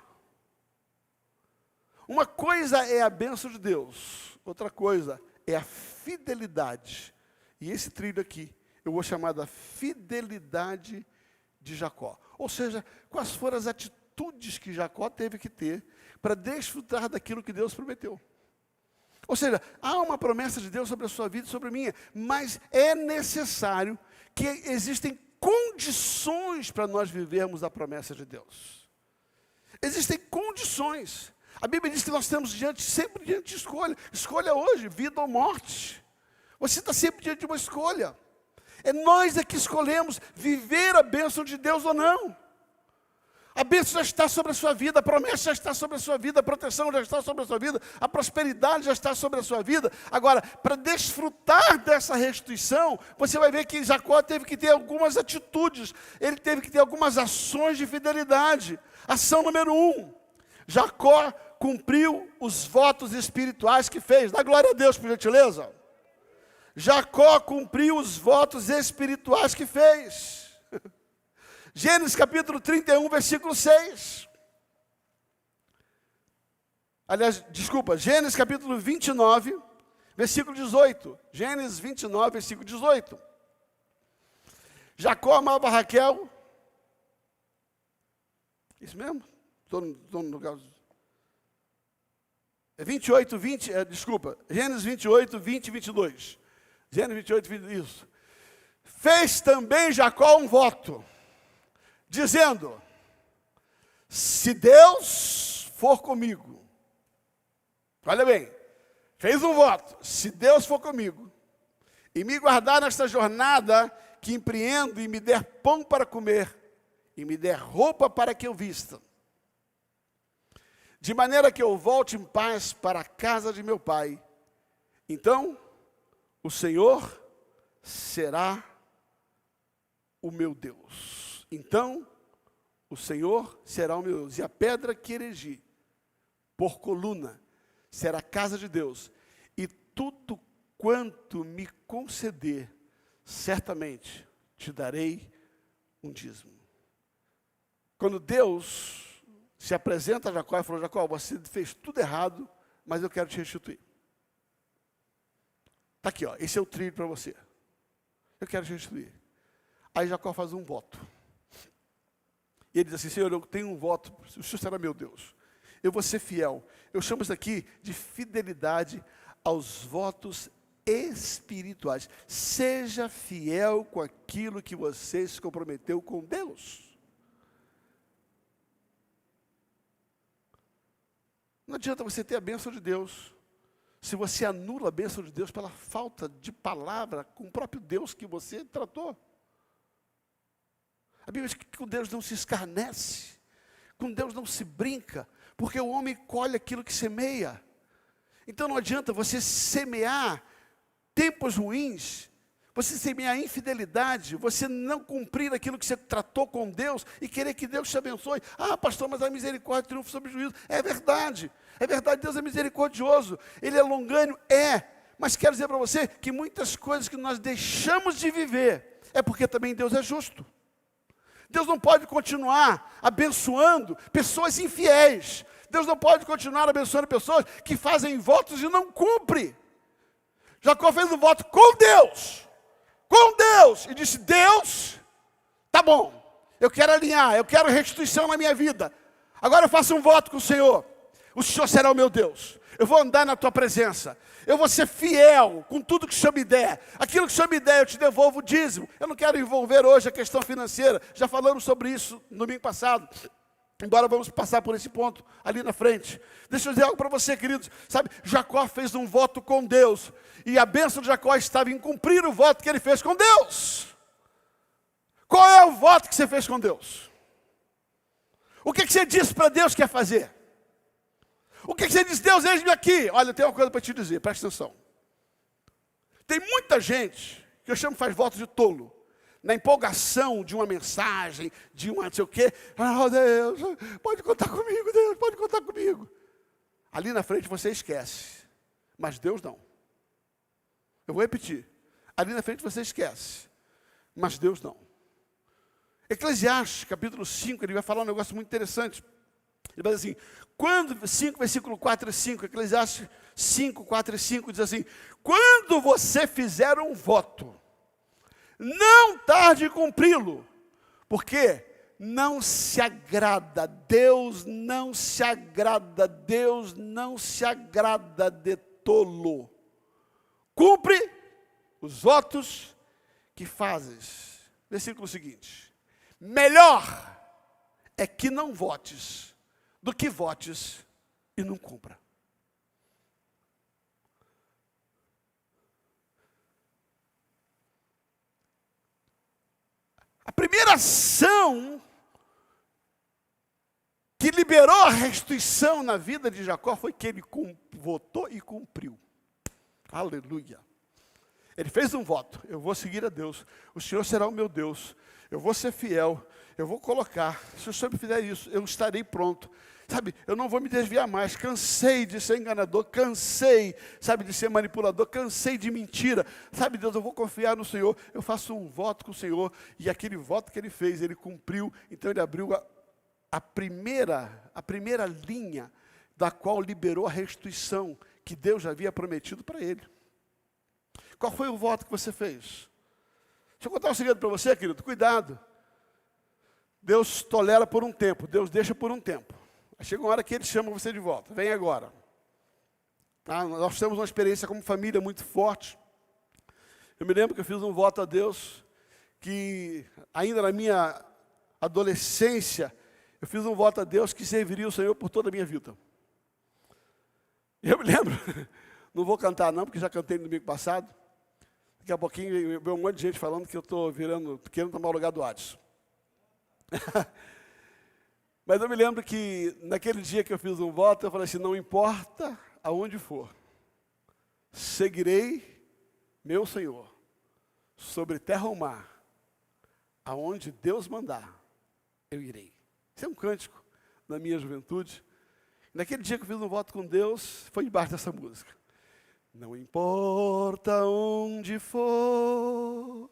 Uma coisa é a bênção de Deus, outra coisa é a fidelidade. E esse trilho aqui, eu vou chamar da fidelidade de Jacó. Ou seja, quais foram as atitudes que Jacó teve que ter para desfrutar daquilo que Deus prometeu. Ou seja, há uma promessa de Deus sobre a sua vida e sobre a minha, mas é necessário que existem condições para nós vivermos a promessa de Deus. Existem condições. A Bíblia diz que nós estamos sempre diante de escolha. Escolha hoje, vida ou morte. Você está sempre diante de uma escolha. É nós que escolhemos viver a bênção de Deus ou não. A bênção já está sobre a sua vida, a promessa já está sobre a sua vida, a proteção já está sobre a sua vida, a prosperidade já está sobre a sua vida. Agora, para desfrutar dessa restituição, você vai ver que Jacó teve que ter algumas atitudes, ele teve que ter algumas ações de fidelidade. Ação número 1, Jacó cumpriu os votos espirituais que fez. Dá glória a Deus, por gentileza. Jacó cumpriu os votos espirituais que fez. Gênesis capítulo 31, versículo 6. Aliás, desculpa, Gênesis capítulo 29, versículo 18. Gênesis 29, versículo 18. Jacó amava Raquel. Isso mesmo? Estou no lugar. É 28, 20, desculpa. Gênesis 28, 20 e 22. Gênesis 28, 20, isso. Fez também Jacó um voto, dizendo: se Deus for comigo, olha bem, fez um voto: se Deus for comigo, e me guardar nesta jornada que empreendo, e me der pão para comer, e me der roupa para que eu vista, de maneira que eu volte em paz para a casa de meu pai, então o Senhor será o meu Deus. Então, o Senhor será o meu Deus. E a pedra que erigi por coluna será a casa de Deus. E tudo quanto me conceder, certamente te darei um dízimo. Quando Deus se apresenta a Jacó e falou: Jacó, você fez tudo errado, mas eu quero te restituir. Está aqui, ó, esse é o trilho para você. Eu quero te restituir. Aí Jacó faz um voto. E ele diz assim: Senhor, eu tenho um voto, o Senhor será meu Deus. Eu vou ser fiel. Eu chamo isso aqui de fidelidade aos votos espirituais. Seja fiel com aquilo que você se comprometeu com Deus. Não adianta você ter a bênção de Deus se você anula a bênção de Deus pela falta de palavra com o próprio Deus que você tratou. A Bíblia diz que com Deus não se escarnece, com Deus não se brinca, porque o homem colhe aquilo que semeia. Então não adianta você semear tempos ruins, você semear infidelidade, você não cumprir aquilo que você tratou com Deus e querer que Deus te abençoe. Ah, pastor, mas a misericórdia triunfa sobre o juízo. É verdade, Deus é misericordioso, Ele é longânimo, mas quero dizer para você que muitas coisas que nós deixamos de viver, é porque também Deus é justo. Deus não pode continuar abençoando pessoas infiéis. Deus não pode continuar abençoando pessoas que fazem votos e não cumprem. Jacó fez um voto com Deus, e disse: Deus, tá bom, eu quero alinhar, eu quero restituição na minha vida. Agora eu faço um voto com o Senhor será o meu Deus. Eu vou andar na tua presença. Eu vou ser fiel com tudo que o Senhor me der. Aquilo que o Senhor me der, eu te devolvo o dízimo. Eu não quero envolver hoje a questão financeira. Já falamos sobre isso no domingo passado. Embora vamos passar por esse ponto ali na frente. Deixa eu dizer algo para você, queridos. Sabe, Jacó fez um voto com Deus. E a bênção de Jacó estava em cumprir o voto que ele fez com Deus. Qual é o voto que você fez com Deus? O que você disse para Deus que quer fazer? O que você diz? Deus, eis-me aqui. Olha, eu tenho uma coisa para te dizer, presta atenção. Tem muita gente que eu chamo faz votos de tolo. Na empolgação de uma mensagem, de uma não sei o quê. Oh, Deus, pode contar comigo, Deus, pode contar comigo. Ali na frente você esquece, mas Deus não. Eu vou repetir. Ali na frente você esquece, mas Deus não. Eclesiastes, capítulo 5, ele vai falar um negócio muito interessante. Ele vai dizer assim, 5, versículo 4 e 5, Eclesiastes 5, 4 e 5, diz assim: quando você fizer um voto, não tarde em cumpri-lo, porque não se agrada, Deus não se agrada de tolo. Cumpre os votos que fazes. Versículo seguinte: melhor é que não votes, do que votes e não cumpra. A primeira ação que liberou a restituição na vida de Jacó foi que ele votou e cumpriu. Aleluia. Ele fez um voto: eu vou seguir a Deus, o Senhor será o meu Deus, eu vou ser fiel, eu vou colocar, se o Senhor me fizer isso, eu estarei pronto. Sabe, eu não vou me desviar mais, cansei de ser enganador, cansei, sabe, de ser manipulador, cansei de mentira. Sabe, Deus, eu vou confiar no Senhor, eu faço um voto com o Senhor, e aquele voto que ele fez, ele cumpriu, então ele abriu a primeira linha da qual liberou a restituição que Deus já havia prometido para ele. Qual foi o voto que você fez? Deixa eu contar um segredo para você, querido, cuidado. Deus tolera por um tempo, Deus deixa por um tempo. Aí chega uma hora que Ele chama você de volta, vem agora. Tá? Nós temos uma experiência como família muito forte. Eu me lembro que eu fiz um voto a Deus, que ainda na minha adolescência, eu fiz um voto a Deus que serviria o Senhor por toda a minha vida. E eu me lembro, não vou cantar não, porque já cantei no domingo passado. Daqui a pouquinho veio um monte de gente falando que eu estou querendo tomar o lugar do Adson. Mas eu me lembro que naquele dia que eu fiz um voto, eu falei assim: não importa aonde for, seguirei meu Senhor, sobre terra ou mar, aonde Deus mandar, eu irei. Isso é um cântico da minha juventude. Naquele dia que eu fiz um voto com Deus, foi debaixo dessa música. Não importa onde for,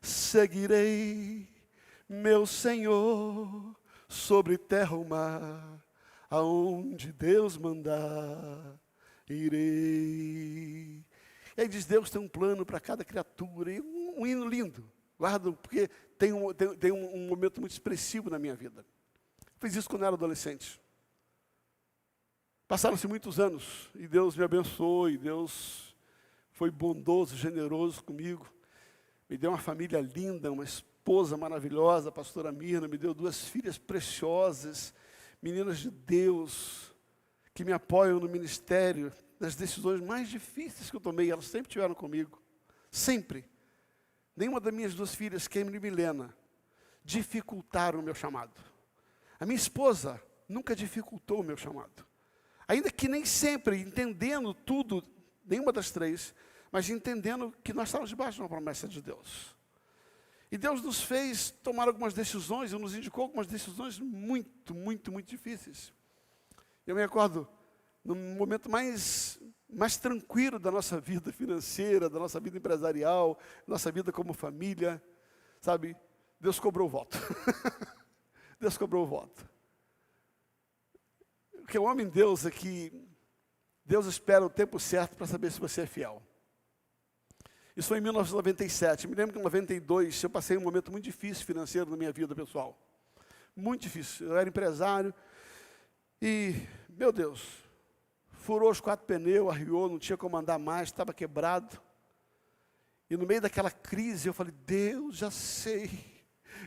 seguirei meu Senhor sobre terra ou mar, aonde Deus mandar, irei. E aí diz, Deus tem um plano para cada criatura, e um hino lindo. Guardo, porque tem um momento muito expressivo na minha vida. Fiz isso quando eu era adolescente. Passaram-se muitos anos, e Deus me abençoou, e Deus foi bondoso, generoso comigo. Me deu uma família linda, uma esposa maravilhosa, a pastora Mirna, me deu 2 filhas preciosas, meninas de Deus, que me apoiam no ministério, nas decisões mais difíceis que eu tomei, elas sempre estiveram comigo, sempre. Nenhuma das minhas 2 filhas, Cameron e Milena, dificultaram o meu chamado. A minha esposa nunca dificultou o meu chamado. Ainda que nem sempre, entendendo tudo, nenhuma das 3, mas entendendo que nós estávamos debaixo de uma promessa de Deus. E Deus nos fez tomar algumas decisões, e nos indicou algumas decisões muito, muito, muito difíceis. Eu me recordo, no momento mais tranquilo da nossa vida financeira, da nossa vida empresarial, nossa vida como família, sabe, Deus cobrou o voto. Deus cobrou o voto. O que eu amo em Deus é que Deus espera o tempo certo para saber se você é fiel. Isso foi em 1997. Me lembro que em 92 eu passei um momento muito difícil financeiro na minha vida pessoal. Muito difícil. Eu era empresário e, meu Deus, furou os 4 pneus, arriou, não tinha como andar mais, estava quebrado. E no meio daquela crise eu falei, Deus, já sei.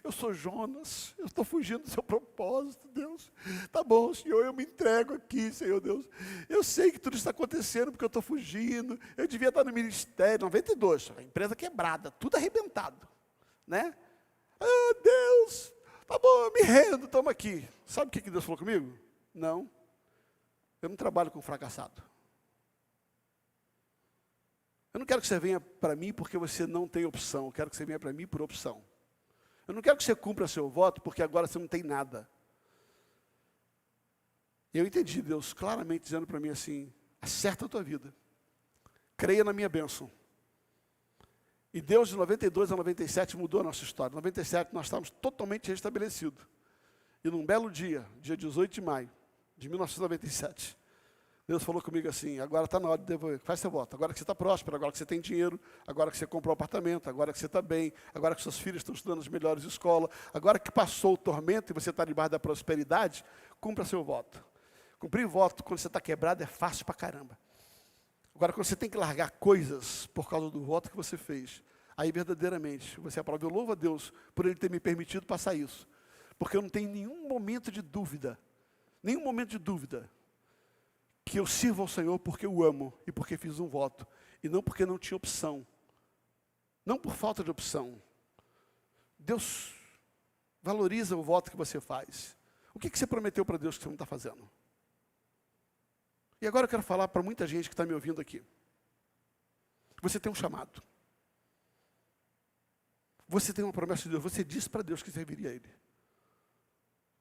Eu sou Jonas, eu estou fugindo do seu propósito, Deus. Tá bom, Senhor, eu me entrego aqui, Senhor Deus. Eu sei que tudo está acontecendo porque eu estou fugindo. Eu devia estar no ministério, 92, a empresa quebrada, tudo arrebentado, né? Ah, Deus, tá bom, eu me rendo, estamos aqui. Sabe o que Deus falou comigo? Não, eu não trabalho com fracassado. Eu não quero que você venha para mim porque você não tem opção, eu quero que você venha para mim por opção. Eu não quero que você cumpra seu voto, porque agora você não tem nada. E eu entendi Deus claramente dizendo para mim assim, acerta a tua vida. Creia na minha bênção. E Deus de 92 a 97 mudou a nossa história. Em 97 nós estávamos totalmente restabelecidos. E num belo dia, dia 18 de maio de 1997, Deus falou comigo assim, agora está na hora de devolver, faz seu voto, agora que você está próspero, agora que você tem dinheiro, agora que você comprou um apartamento, agora que você está bem, agora que seus filhos estão estudando nas melhores escolas, agora que passou o tormento e você está debaixo da prosperidade, cumpra seu voto. Cumprir voto quando você está quebrado é fácil pra caramba. Agora, quando você tem que largar coisas por causa do voto que você fez, aí verdadeiramente você aprova. Eu louvo a Deus por Ele ter me permitido passar isso, porque eu não tenho nenhum momento de dúvida, que eu sirvo ao Senhor porque eu amo e porque fiz um voto, e não porque não tinha opção, não por falta de opção. Deus valoriza o voto que você faz. O que você prometeu para Deus que você não está fazendo? E agora eu quero falar para muita gente que está me ouvindo aqui. Você tem um chamado. Você tem uma promessa de Deus. Você disse para Deus que serviria a Ele.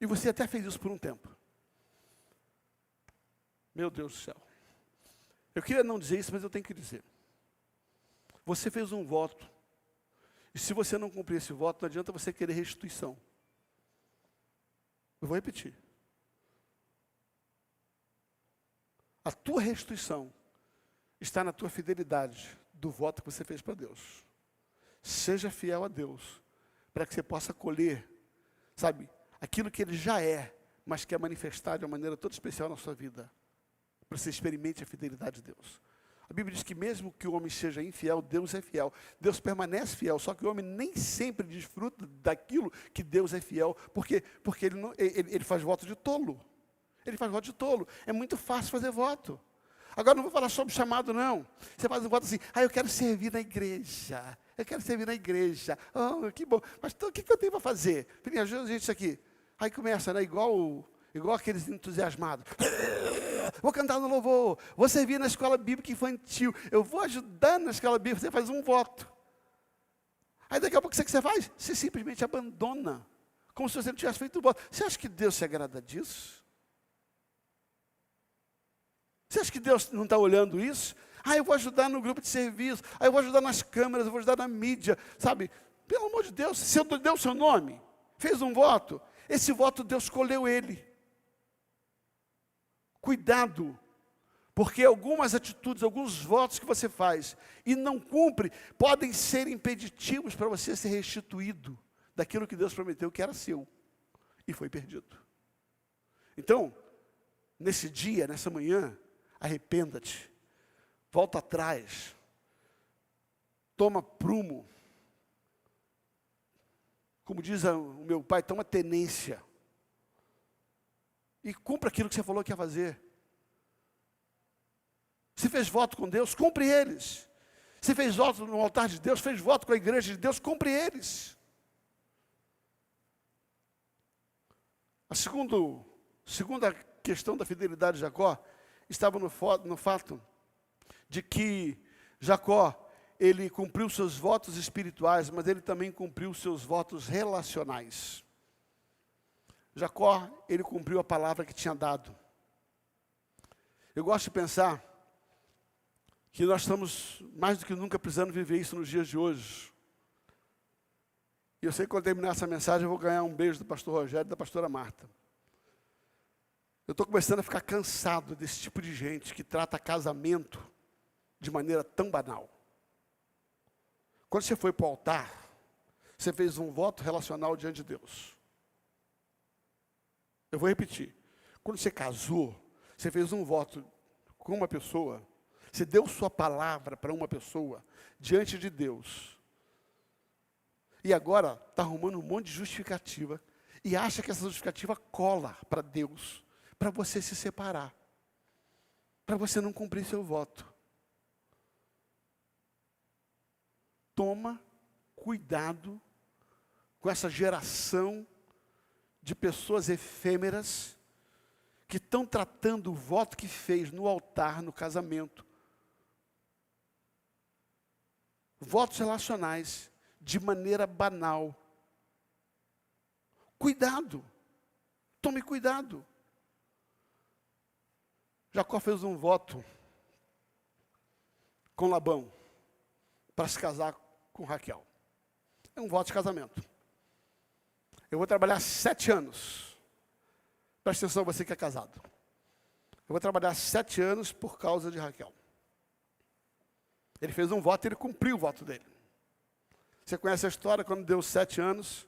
E você até fez isso por um tempo. Meu Deus do céu. Eu queria não dizer isso, mas eu tenho que dizer. Você fez um voto. E se você não cumprir esse voto, não adianta você querer restituição. Eu vou repetir. A tua restituição está na tua fidelidade do voto que você fez para Deus. Seja fiel a Deus, para que você possa colher, sabe, aquilo que Ele já é, mas quer manifestar de uma maneira toda especial na sua vida. Para que você experimente a fidelidade de Deus. A Bíblia diz que mesmo que o homem seja infiel, Deus é fiel. Deus permanece fiel, só que o homem nem sempre desfruta daquilo que Deus é fiel, porque ele faz voto de tolo. Ele faz voto de tolo. É muito fácil fazer voto. Agora não vou falar sobre chamado, não. Você faz um voto assim, eu quero servir na igreja. Eu quero servir na igreja. Oh, que bom. Mas então, o que eu tenho para fazer? Filhinha, ajuda a gente isso aqui. Aí começa, né, igual aqueles entusiasmados. Vou cantar no louvor, vou servir na escola bíblica infantil, eu vou ajudar na escola bíblica. Você faz um voto. Aí daqui a pouco, o que você faz? Você simplesmente abandona, como se você não tivesse feito o voto. Você acha que Deus se agrada disso? Você acha que Deus não está olhando isso? Eu vou ajudar no grupo de serviço, eu vou ajudar nas câmeras, eu vou ajudar na mídia, sabe? Pelo amor de Deus, se eu deu o seu nome, fez um voto, esse voto Deus escolheu ele. Cuidado, porque algumas atitudes, alguns votos que você faz e não cumpre, podem ser impeditivos para você ser restituído daquilo que Deus prometeu que era seu e foi perdido. Então, nesse dia, nessa manhã, arrependa-te, volta atrás, toma prumo, como diz o meu pai, toma tenência, e cumpra aquilo que você falou que ia fazer. Se fez voto com Deus, cumpre eles. Se fez voto no altar de Deus, fez voto com a igreja de Deus, cumpre eles. A segunda questão da fidelidade de Jacó estava no fato de que Jacó, ele cumpriu seus votos espirituais, mas ele também cumpriu seus votos relacionais. Jacó, ele cumpriu a palavra que tinha dado. Eu gosto de pensar que nós estamos mais do que nunca precisando viver isso nos dias de hoje. E eu sei que quando terminar essa mensagem eu vou ganhar um beijo do pastor Rogério e da pastora Marta. Eu estou começando a ficar cansado desse tipo de gente que trata casamento de maneira tão banal. Quando você foi para o altar, você fez um voto relacional diante de Deus. Eu vou repetir. Quando você casou, você fez um voto com uma pessoa, você deu sua palavra para uma pessoa diante de Deus. E agora está arrumando um monte de justificativa e acha que essa justificativa cola para Deus, para você se separar, para você não cumprir seu voto. Toma cuidado com essa geração de pessoas efêmeras que estão tratando o voto que fez no altar, no casamento. Votos relacionais de maneira banal. Cuidado. Tome cuidado. Jacó fez um voto com Labão para se casar com Raquel. É um voto de casamento. Eu vou trabalhar 7 anos. Presta atenção, você que é casado. Eu vou trabalhar 7 anos por causa de Raquel. Ele fez um voto e ele cumpriu o voto dele. Você conhece a história, quando deu 7 anos,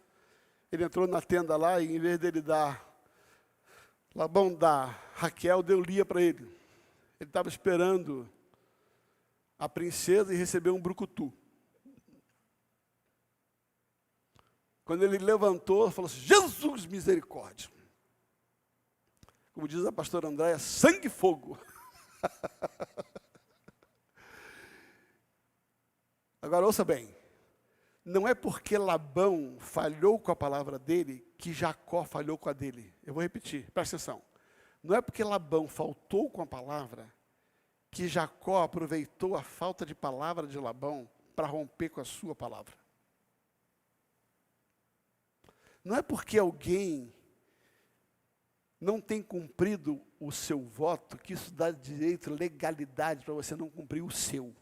ele entrou na tenda lá e em vez dele dar, Labão dar Raquel, deu Lia para ele. Ele estava esperando a princesa e recebeu um brucutu. Quando ele levantou, falou assim, Jesus, misericórdia. Como diz a pastora Andréia, sangue e fogo. Agora ouça bem, não é porque Labão falhou com a palavra dele, que Jacó falhou com a dele. Eu vou repetir, presta atenção. Não é porque Labão faltou com a palavra, que Jacó aproveitou a falta de palavra de Labão para romper com a sua palavra. Não é porque alguém não tem cumprido o seu voto, que isso dá direito, legalidade para você não cumprir o seu.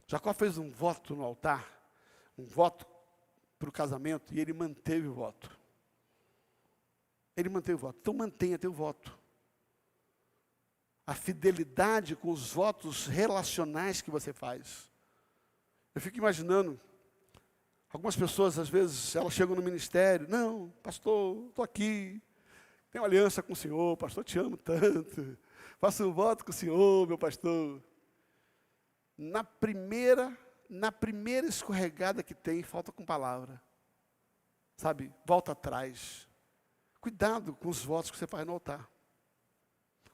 Jacó fez um voto no altar, um voto para o casamento, e ele manteve o voto. Ele manteve o voto. Então mantenha teu voto. A fidelidade com os votos relacionais que você faz. Eu fico imaginando, algumas pessoas, às vezes, elas chegam no ministério, não, pastor, estou aqui, tenho aliança com o senhor, pastor, te amo tanto, faço um voto com o senhor, meu pastor. Na primeira escorregada que tem, falta com palavra. Sabe, volta atrás. Cuidado com os votos que você faz no altar.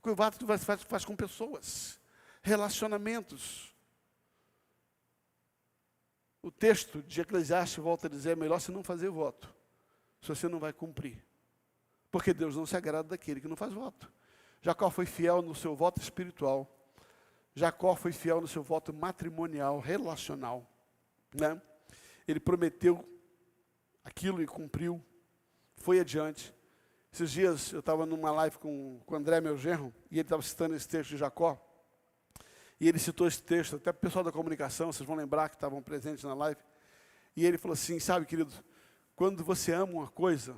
Cuidado que você faz com pessoas, relacionamentos. O texto de Eclesiastes volta a dizer, é melhor você não fazer voto, se você não vai cumprir. Porque Deus não se agrada daquele que não faz voto. Jacó foi fiel no seu voto espiritual. Jacó foi fiel no seu voto matrimonial, relacional, né? Ele prometeu aquilo e cumpriu, foi adiante. Esses dias eu estava numa live com o André, meu genro, e ele estava citando esse texto de Jacó. E ele citou esse texto, até o pessoal da comunicação, vocês vão lembrar que estavam presentes na live. E ele falou assim, sabe, querido, quando você ama uma coisa,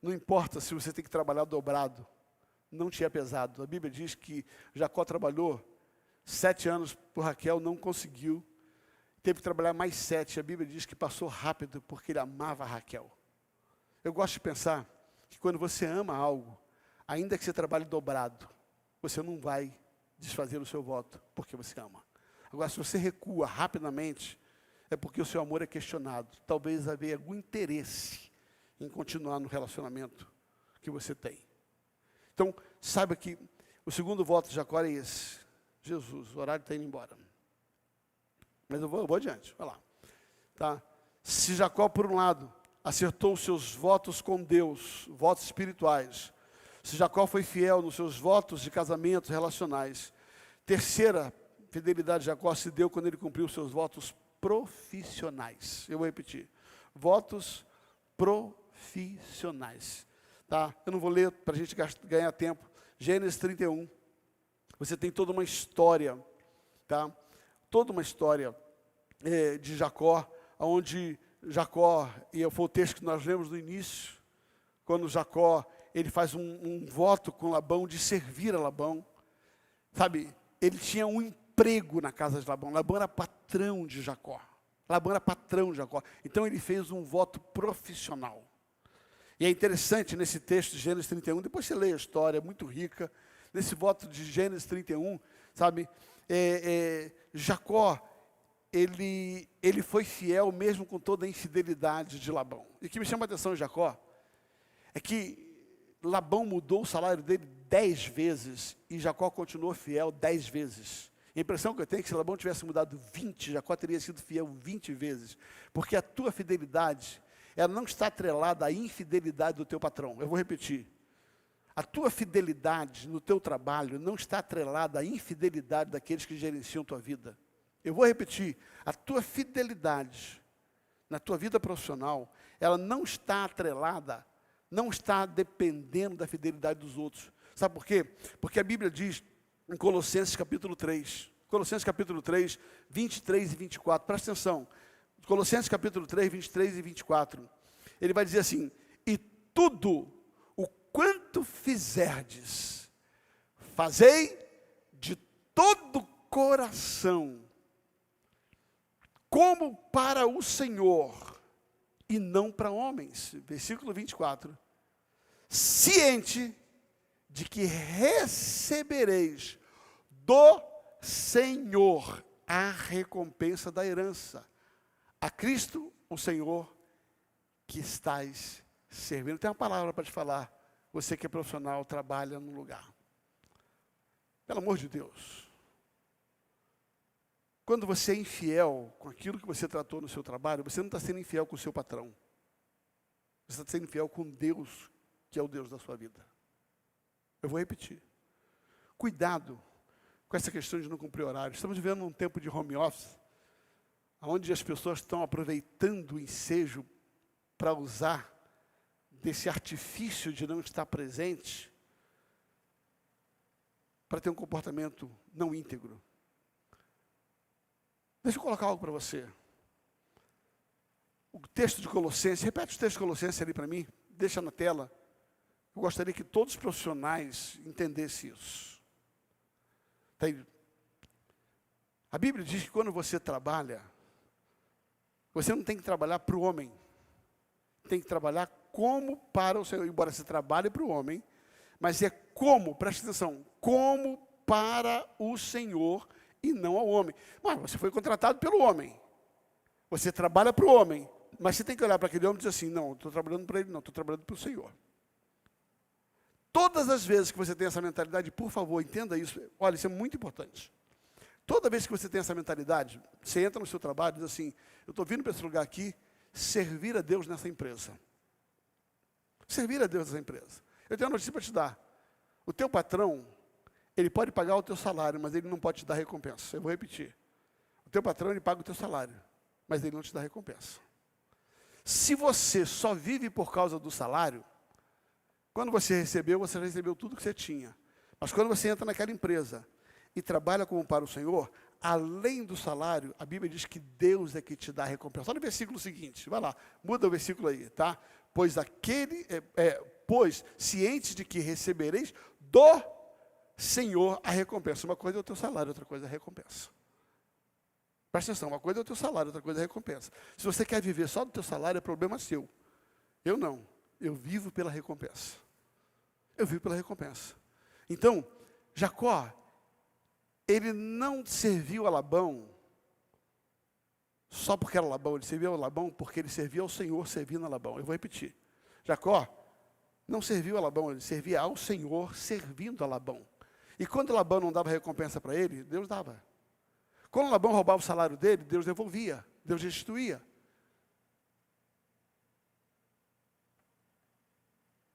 não importa se você tem que trabalhar dobrado, não te é pesado. A Bíblia diz que Jacó trabalhou 7 anos por Raquel, não conseguiu. Teve que trabalhar mais 7. A Bíblia diz que passou rápido porque ele amava a Raquel. Eu gosto de pensar que quando você ama algo, ainda que você trabalhe dobrado, você não vai desfazer o seu voto porque você ama. Agora, se você recua rapidamente, é porque o seu amor é questionado. Talvez haja algum interesse em continuar no relacionamento que você tem. Então, saiba que o segundo voto de Jacó é esse. Jesus, o horário está indo embora. Mas eu vou adiante, vai lá. Tá? Se Jacó, por um lado, acertou os seus votos com Deus, votos espirituais. Se Jacó foi fiel nos seus votos de casamento relacionais. Terceira fidelidade de Jacó se deu quando ele cumpriu os seus votos profissionais. Eu vou repetir. Votos profissionais. Tá? Eu não vou ler para a gente ganhar tempo. Gênesis 31. Você tem toda uma história, tá? Toda uma história de Jacó, onde Jacó, e foi o texto que nós lemos no início, quando Jacó, ele faz um voto com Labão de servir a Labão. Sabe, ele tinha um emprego na casa de Labão. Labão era patrão de Jacó. Labão era patrão de Jacó. Então ele fez um voto profissional. E é interessante nesse texto de Gênesis 31, depois você lê a história, é muito rica. Nesse voto de Gênesis 31, sabe, Jacó, ele foi fiel mesmo com toda a infidelidade de Labão. E o que me chama a atenção de Jacó é que Labão mudou o salário dele 10 vezes e Jacó continuou fiel 10 vezes. A impressão que eu tenho é que se Labão tivesse mudado 20, Jacó teria sido fiel 20 vezes. Porque a tua fidelidade, ela não está atrelada à infidelidade do teu patrão. Eu vou repetir. A tua fidelidade no teu trabalho não está atrelada à infidelidade daqueles que gerenciam tua vida. Eu vou repetir, a tua fidelidade na tua vida profissional, ela não está atrelada, não está dependendo da fidelidade dos outros. Sabe por quê? Porque a Bíblia diz em Colossenses capítulo 3, 23 e 24, presta atenção, Colossenses capítulo 3, 23 e 24, ele vai dizer assim, e tudo quanto fizerdes, fazei de todo o coração, como para o Senhor, e não para homens. Versículo 24. Ciente de que recebereis do Senhor a recompensa da herança. A Cristo, o Senhor, que estais servindo. Tem uma palavra para te falar. Você que é profissional, trabalha num lugar. Pelo amor de Deus. Quando você é infiel com aquilo que você tratou no seu trabalho, você não está sendo infiel com o seu patrão. Você está sendo infiel com Deus, que é o Deus da sua vida. Eu vou repetir. Cuidado com essa questão de não cumprir horário. Estamos vivendo um tempo de home office, onde as pessoas estão aproveitando o ensejo para usar desse artifício de não estar presente, para ter um comportamento não íntegro. Deixa eu colocar algo para você. O texto de Colossenses, repete o texto de Colossenses ali para mim, deixa na tela. Eu gostaria que todos os profissionais entendessem isso. Tá aí. A Bíblia diz que quando você trabalha, você não tem que trabalhar para o homem, tem que trabalhar como para o Senhor, embora você trabalhe para o homem, mas é como, presta atenção, como para o Senhor e não ao homem. Mas você foi contratado pelo homem, você trabalha para o homem, mas você tem que olhar para aquele homem e dizer assim, não, estou trabalhando para ele, não, estou trabalhando para o Senhor. Todas as vezes que você tem essa mentalidade, por favor, entenda isso, olha, isso é muito importante. Toda vez que você tem essa mentalidade, você entra no seu trabalho e diz assim, eu estou vindo para esse lugar aqui, servir a Deus nessa empresa. Servir a Deus nessa empresa. Eu tenho uma notícia para te dar. O teu patrão Ele pode pagar o teu salário, mas ele não pode te dar recompensa. Eu vou repetir. O teu patrão, ele paga o teu salário, mas ele não te dá recompensa. Se você só vive por causa do salário, quando você já recebeu tudo que você tinha. Mas quando você entra naquela empresa e trabalha como para o Senhor, além do salário, a Bíblia diz que Deus é que te dá a recompensa. Olha o versículo seguinte, vai lá, muda o versículo aí, tá? Pois cientes de que recebereis do Senhor a recompensa. Uma coisa é o teu salário, outra coisa é a recompensa. Presta atenção, uma coisa é o teu salário, outra coisa é a recompensa. Se você quer viver só do teu salário, é problema seu. Eu não, eu vivo pela recompensa. Eu vivo pela recompensa. Então, Jacó, ele não serviu a Labão só porque era Labão, ele serviu a Labão porque ele servia ao Senhor servindo a Labão. Eu vou repetir. Jacó não serviu a Labão, ele servia ao Senhor servindo a Labão. E quando Labão não dava recompensa para ele, Deus dava. Quando Labão roubava o salário dele, Deus devolvia, Deus restituía.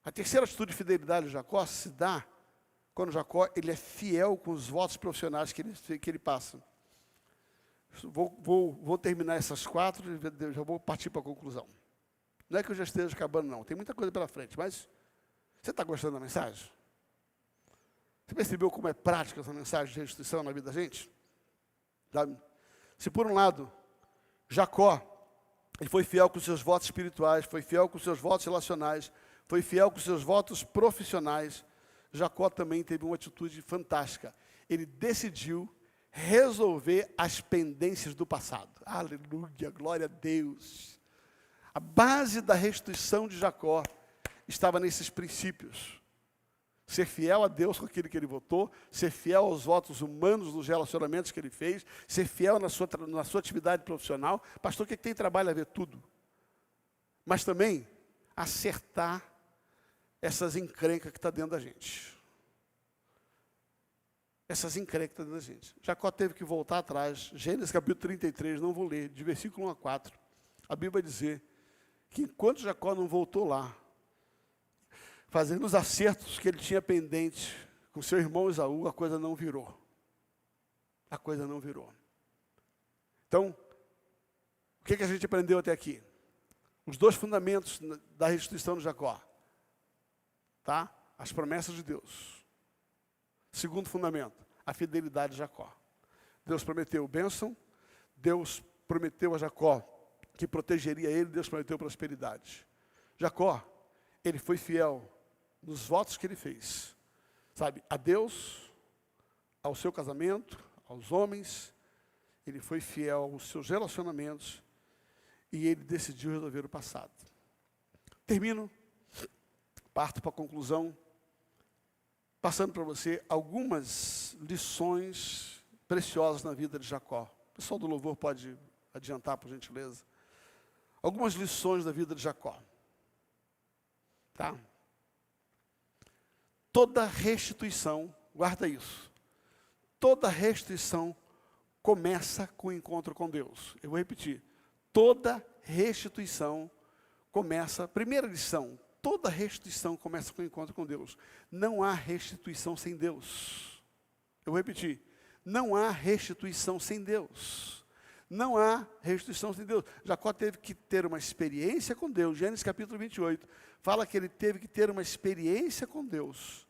A terceira atitude de fidelidade de Jacó se dá quando Jacó ele é fiel com os votos profissionais que ele passa. Vou terminar essas 4 e já vou partir para a conclusão. Não é que eu já esteja acabando, não. Tem muita coisa pela frente, mas você está gostando da mensagem? Você percebeu como é prática essa mensagem de restituição na vida da gente? Sabe? Se por um lado, Jacó, ele foi fiel com seus votos espirituais, foi fiel com seus votos relacionais, foi fiel com seus votos profissionais, Jacó também teve uma atitude fantástica. Ele decidiu resolver as pendências do passado. Aleluia, glória a Deus. A base da restituição de Jacó estava nesses princípios. Ser fiel a Deus com aquilo que ele votou, ser fiel aos votos humanos dos relacionamentos que ele fez, ser fiel na sua atividade profissional. Pastor, o que tem trabalho a ver? Tudo. Mas também acertar essas encrencas que está dentro da gente. Essas encrencas que está dentro da gente. Jacó teve que voltar atrás. Gênesis capítulo 33, não vou ler, de versículo 1 a 4. A Bíblia vai dizer que enquanto Jacó não voltou lá, fazendo os acertos que ele tinha pendente com seu irmão Esaú, a coisa não virou. A coisa não virou. Então, o que a gente aprendeu até aqui? Os 2 fundamentos da restituição de Jacó. Tá? As promessas de Deus. Segundo fundamento, a fidelidade de Jacó. Deus prometeu bênção, Deus prometeu a Jacó que protegeria ele, Deus prometeu prosperidade. Jacó, ele foi fiel nos votos que ele fez, sabe, a Deus, ao seu casamento, aos homens, ele foi fiel aos seus relacionamentos e ele decidiu resolver o passado. Termino, parto para a conclusão, passando para você algumas lições preciosas na vida de Jacó. O pessoal do louvor pode adiantar, por gentileza. Algumas lições da vida de Jacó. Tá? Toda restituição, guarda isso, toda restituição começa com o encontro com Deus. Eu vou repetir, toda restituição começa, primeira lição, toda restituição começa com o encontro com Deus. Não há restituição sem Deus. Eu vou repetir, não há restituição sem Deus. Não há restituição sem Deus. Jacó teve que ter uma experiência com Deus. Gênesis capítulo 28 fala que ele teve que ter uma experiência com Deus.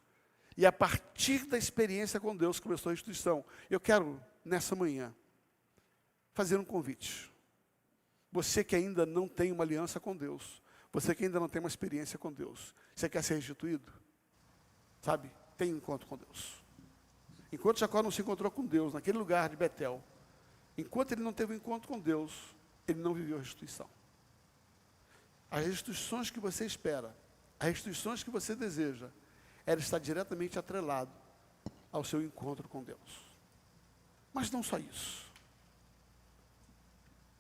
E a partir da experiência com Deus começou a restituição. Eu quero, nessa manhã, fazer um convite. Você que ainda não tem uma aliança com Deus, você que ainda não tem uma experiência com Deus, você quer ser restituído? Sabe? Tem um encontro com Deus. Enquanto Jacó não se encontrou com Deus, naquele lugar de Betel, enquanto ele não teve um encontro com Deus, ele não viveu a restituição. As restituições que você espera, as restituições que você deseja, ela está diretamente atrelado ao seu encontro com Deus. Mas não só isso.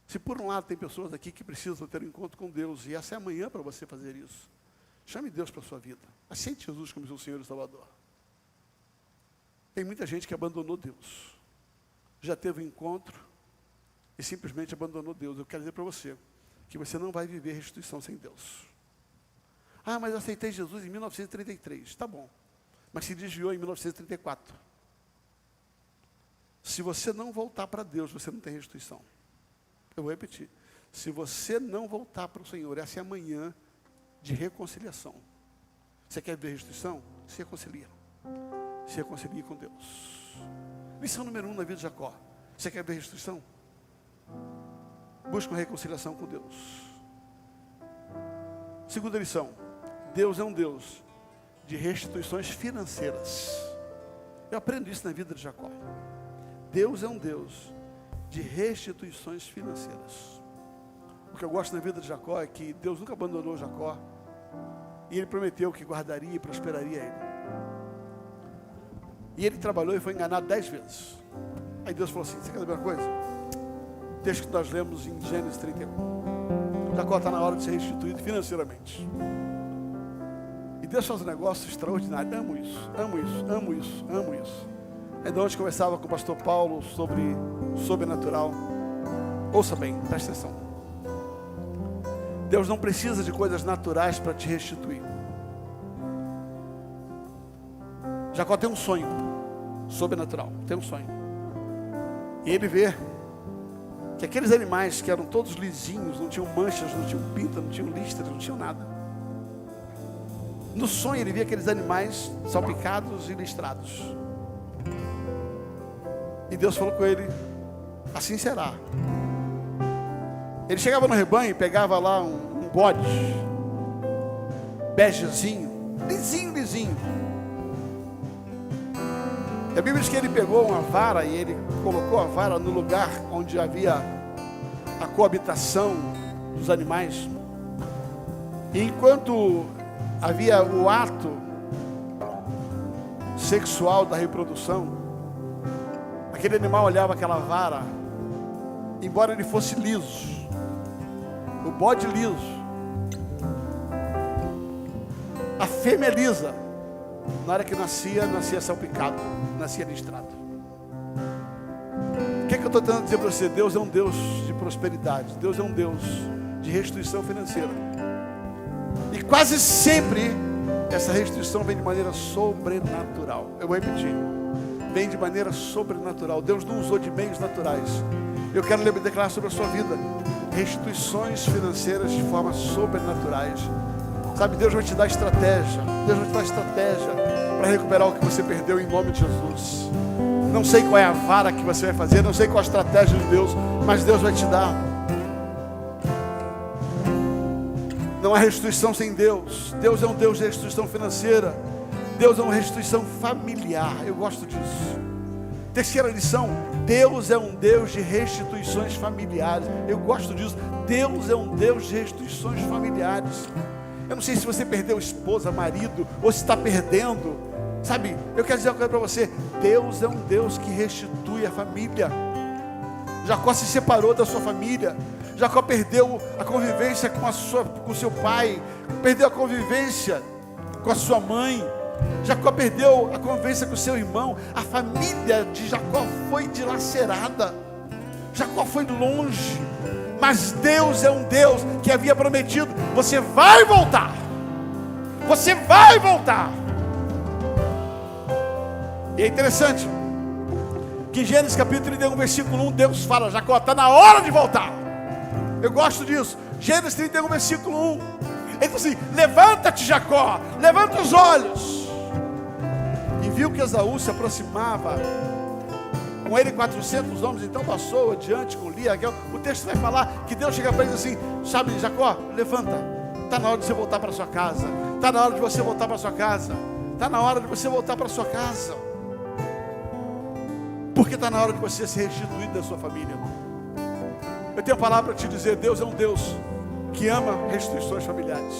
Se por um lado tem pessoas aqui que precisam ter um encontro com Deus, e essa é a manhã para você fazer isso, chame Deus para a sua vida. Aceite Jesus como seu Senhor e Salvador. Tem muita gente que abandonou Deus. Já teve um encontro e simplesmente abandonou Deus. Eu quero dizer para você que você não vai viver restituição sem Deus. Ah, mas eu aceitei Jesus em 1933. Tá bom. Mas se desviou em 1934. Se você não voltar para Deus, você não tem restituição. Eu vou repetir. Se você não voltar para o Senhor, essa é a manhã de reconciliação. Você quer ver restituição? Se reconcilia. Se reconcilie com Deus. Lição número 1 na vida de Jacó. Você quer ver restituição? Busca uma reconciliação com Deus. Segunda lição. Deus é um Deus de restituições financeiras. Eu aprendo isso na vida de Jacó. Deus é um Deus de restituições financeiras. O que eu gosto na vida de Jacó é que Deus nunca abandonou Jacó. E Ele prometeu que guardaria e prosperaria ele. E ele trabalhou e foi enganado 10 vezes. Aí Deus falou assim, você quer saber uma coisa? O texto que nós lemos em Gênesis 31. Jacó está na hora de ser restituído financeiramente. E Deus faz um negócio extraordinário. Amo isso, amo isso, amo isso, amo isso. É de onde conversava com o pastor Paulo sobre sobrenatural. Ouça bem, presta atenção. Deus não precisa de coisas naturais para te restituir. Jacó tem um sonho sobrenatural, tem um sonho. E ele vê que aqueles animais que eram todos lisinhos, não tinham manchas, não tinham pinta, não tinham listras, não tinham nada. No sonho ele via aqueles animais salpicados e listrados. E Deus falou com ele, assim será. Ele chegava no rebanho e pegava lá um bode, begezinho, lisinho. E a Bíblia diz que ele pegou uma vara e ele colocou a vara no lugar onde havia a coabitação dos animais. E enquanto havia o ato sexual da reprodução, aquele animal olhava aquela vara, embora ele fosse liso, o bode liso, a fêmea lisa, na hora que nascia salpicado, nascia listrado. O que eu estou tentando dizer para você? Deus é um Deus de prosperidade, Deus é um Deus de restituição financeira. E quase sempre essa restituição vem de maneira sobrenatural. Eu vou repetir, vem de maneira sobrenatural. Deus não usou de meios naturais. Eu quero declarar sobre a sua vida restituições financeiras de forma sobrenaturais. Sabe, Deus vai te dar estratégia. Deus vai te dar estratégia para recuperar o que você perdeu em nome de Jesus. Não sei qual é a vara que você vai fazer, não sei qual a estratégia de Deus, mas Deus vai te dar. Não há restituição sem Deus. Deus é um Deus de restituição financeira. Deus é uma restituição familiar. Eu gosto disso. Terceira lição, Deus é um Deus de restituições familiares. Eu gosto disso. Deus é um Deus de restituições familiares. Eu não sei se você perdeu esposa, marido, ou se está perdendo. Sabe, eu quero dizer uma coisa para você. Deus é um Deus que restitui a família. Jacó se separou da sua família. Jacó perdeu a convivência com seu pai. Perdeu a convivência com a sua mãe. Jacó perdeu a convivência com seu irmão. A família de Jacó foi dilacerada. Jacó foi longe. Mas Deus é um Deus que havia prometido: você vai voltar. Você vai voltar. E é interessante que em Gênesis capítulo 31, versículo 1, Deus fala: Jacó, está na hora de voltar. Eu gosto disso. Gênesis 31, versículo 1. Ele diz assim: levanta-te, Jacó, levanta os olhos. E viu que Esaú se aproximava, com ele 400 homens. Então passou adiante com Lia. O texto vai falar que Deus chega para ele assim: sabe, Jacó, levanta. Está na hora de você voltar para sua casa. Está na hora de você voltar para sua casa. Está na hora de você voltar para sua casa. Porque está na hora de você ser restituído da sua família. Eu tenho a palavra para te dizer: Deus é um Deus que ama restituições familiares.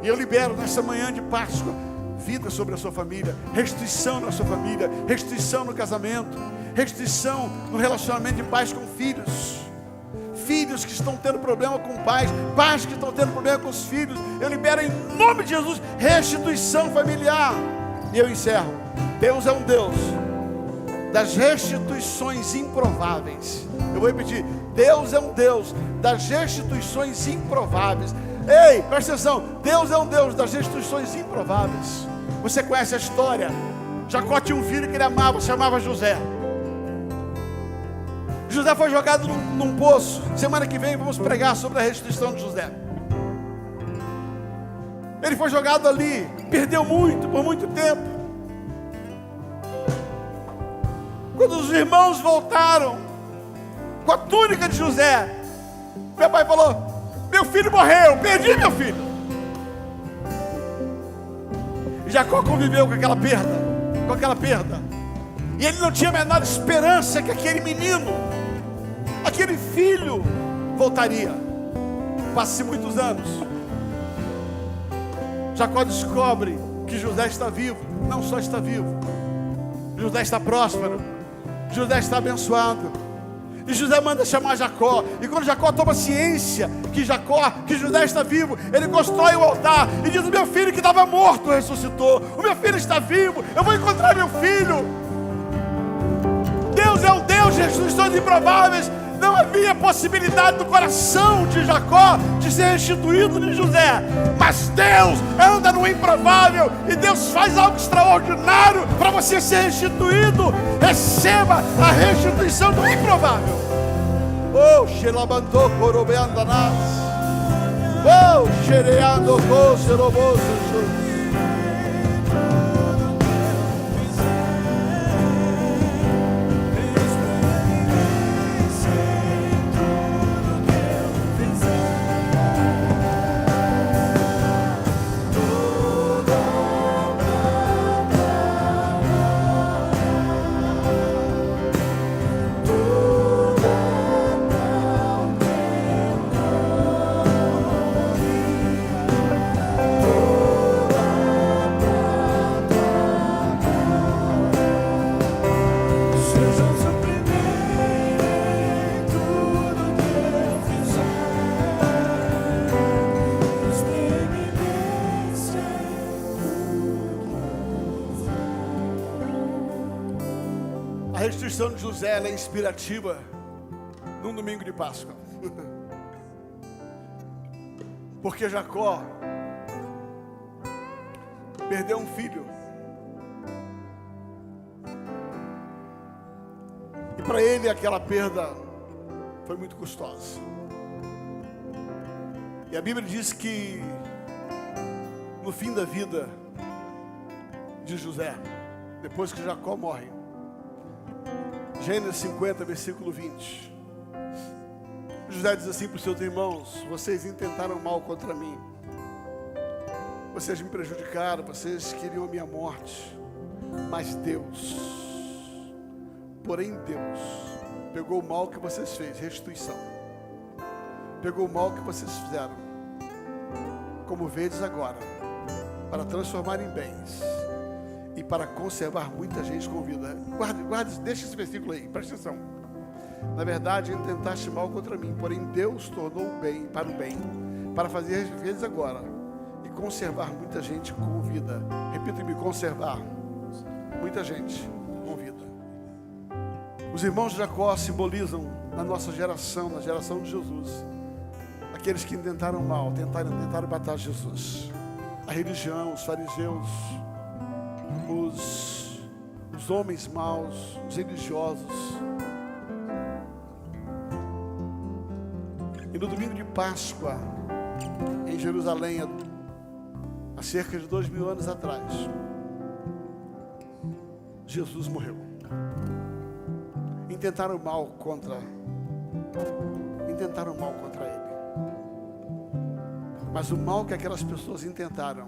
E eu libero nessa manhã de Páscoa vida sobre a sua família, restituição na sua família, restituição no casamento, restituição no relacionamento de pais com filhos. Filhos que estão tendo problema com pais, pais que estão tendo problema com os filhos. Eu libero em nome de Jesus restituição familiar. E eu encerro. Deus é um Deus das restituições improváveis. Eu vou repetir: Deus é um Deus das restituições improváveis. Ei, presta atenção, Deus é um Deus das restituições improváveis. Você conhece a história? Jacó tinha um filho que ele amava, se chamava José. José foi jogado num poço. Semana que vem vamos pregar sobre a restituição de José. Ele foi jogado ali, perdeu muito, por muito tempo. Quando os irmãos voltaram com a túnica de José, meu pai falou: meu filho morreu, perdi meu filho. Jacó conviveu com aquela perda, e ele não tinha a menor esperança que aquele menino, aquele filho, voltaria. Passa-se muitos anos, Jacó descobre que José está vivo. Não só está vivo, José está próspero, José está abençoado. E José manda chamar Jacó. E quando Jacó toma ciência que José está vivo, ele constrói o altar e diz: o meu filho que estava morto ressuscitou, o meu filho está vivo, eu vou encontrar meu filho. Deus é o Deus de restituições improváveis. Não havia possibilidade do coração de Jacó de ser restituído de José, mas Deus anda no improvável, e Deus faz algo extraordinário para você ser restituído. Receba a restituição do improvável. Oh, xelabantô corobeandanás. Oh, xereando coceroboso. A restituição de José ela é inspirativa num domingo de Páscoa. Porque Jacó perdeu um filho. E para ele aquela perda foi muito custosa. E a Bíblia diz que no fim da vida de José, depois que Jacó morre, Gênesis 50, versículo 20, José diz assim para os seus irmãos: vocês intentaram mal contra mim, vocês me prejudicaram, vocês queriam a minha morte, mas Deus, porém Deus, pegou o mal que vocês fez, restituição, pegou o mal que vocês fizeram, como vedes agora, para transformar em bens, e para conservar muita gente com vida. Guarde, deixa esse versículo aí, presta atenção. Na verdade, intentaste mal contra mim, porém Deus tornou o bem, para fazer vezes agora, e conservar muita gente com vida. Repita-me: conservar muita gente com vida. Os irmãos de Jacó simbolizam na nossa geração, na geração de Jesus, aqueles que intentaram mal, tentaram matar Jesus. A religião, os fariseus, os homens maus, os religiosos. E no domingo de Páscoa, em Jerusalém, há cerca de 2000 anos atrás, Jesus morreu. Intentaram mal contra ele. Mas o mal que aquelas pessoas intentaram,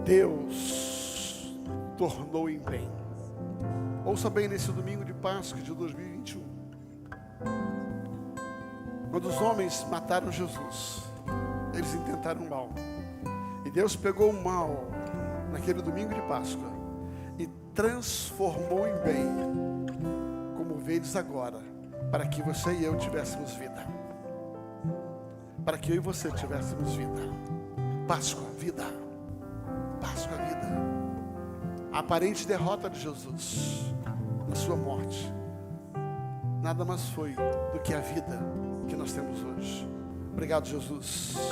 Deus tornou em bem. Ouça bem nesse domingo de Páscoa de 2021. Quando os homens mataram Jesus, eles intentaram mal. E Deus pegou o mal naquele domingo de Páscoa e transformou em bem, como vedes agora, para que você e eu tivéssemos vida. Para que eu e você tivéssemos vida. Páscoa, vida. Páscoa, vida. A aparente derrota de Jesus na sua morte nada mais foi do que a vida que nós temos hoje. Obrigado, Jesus.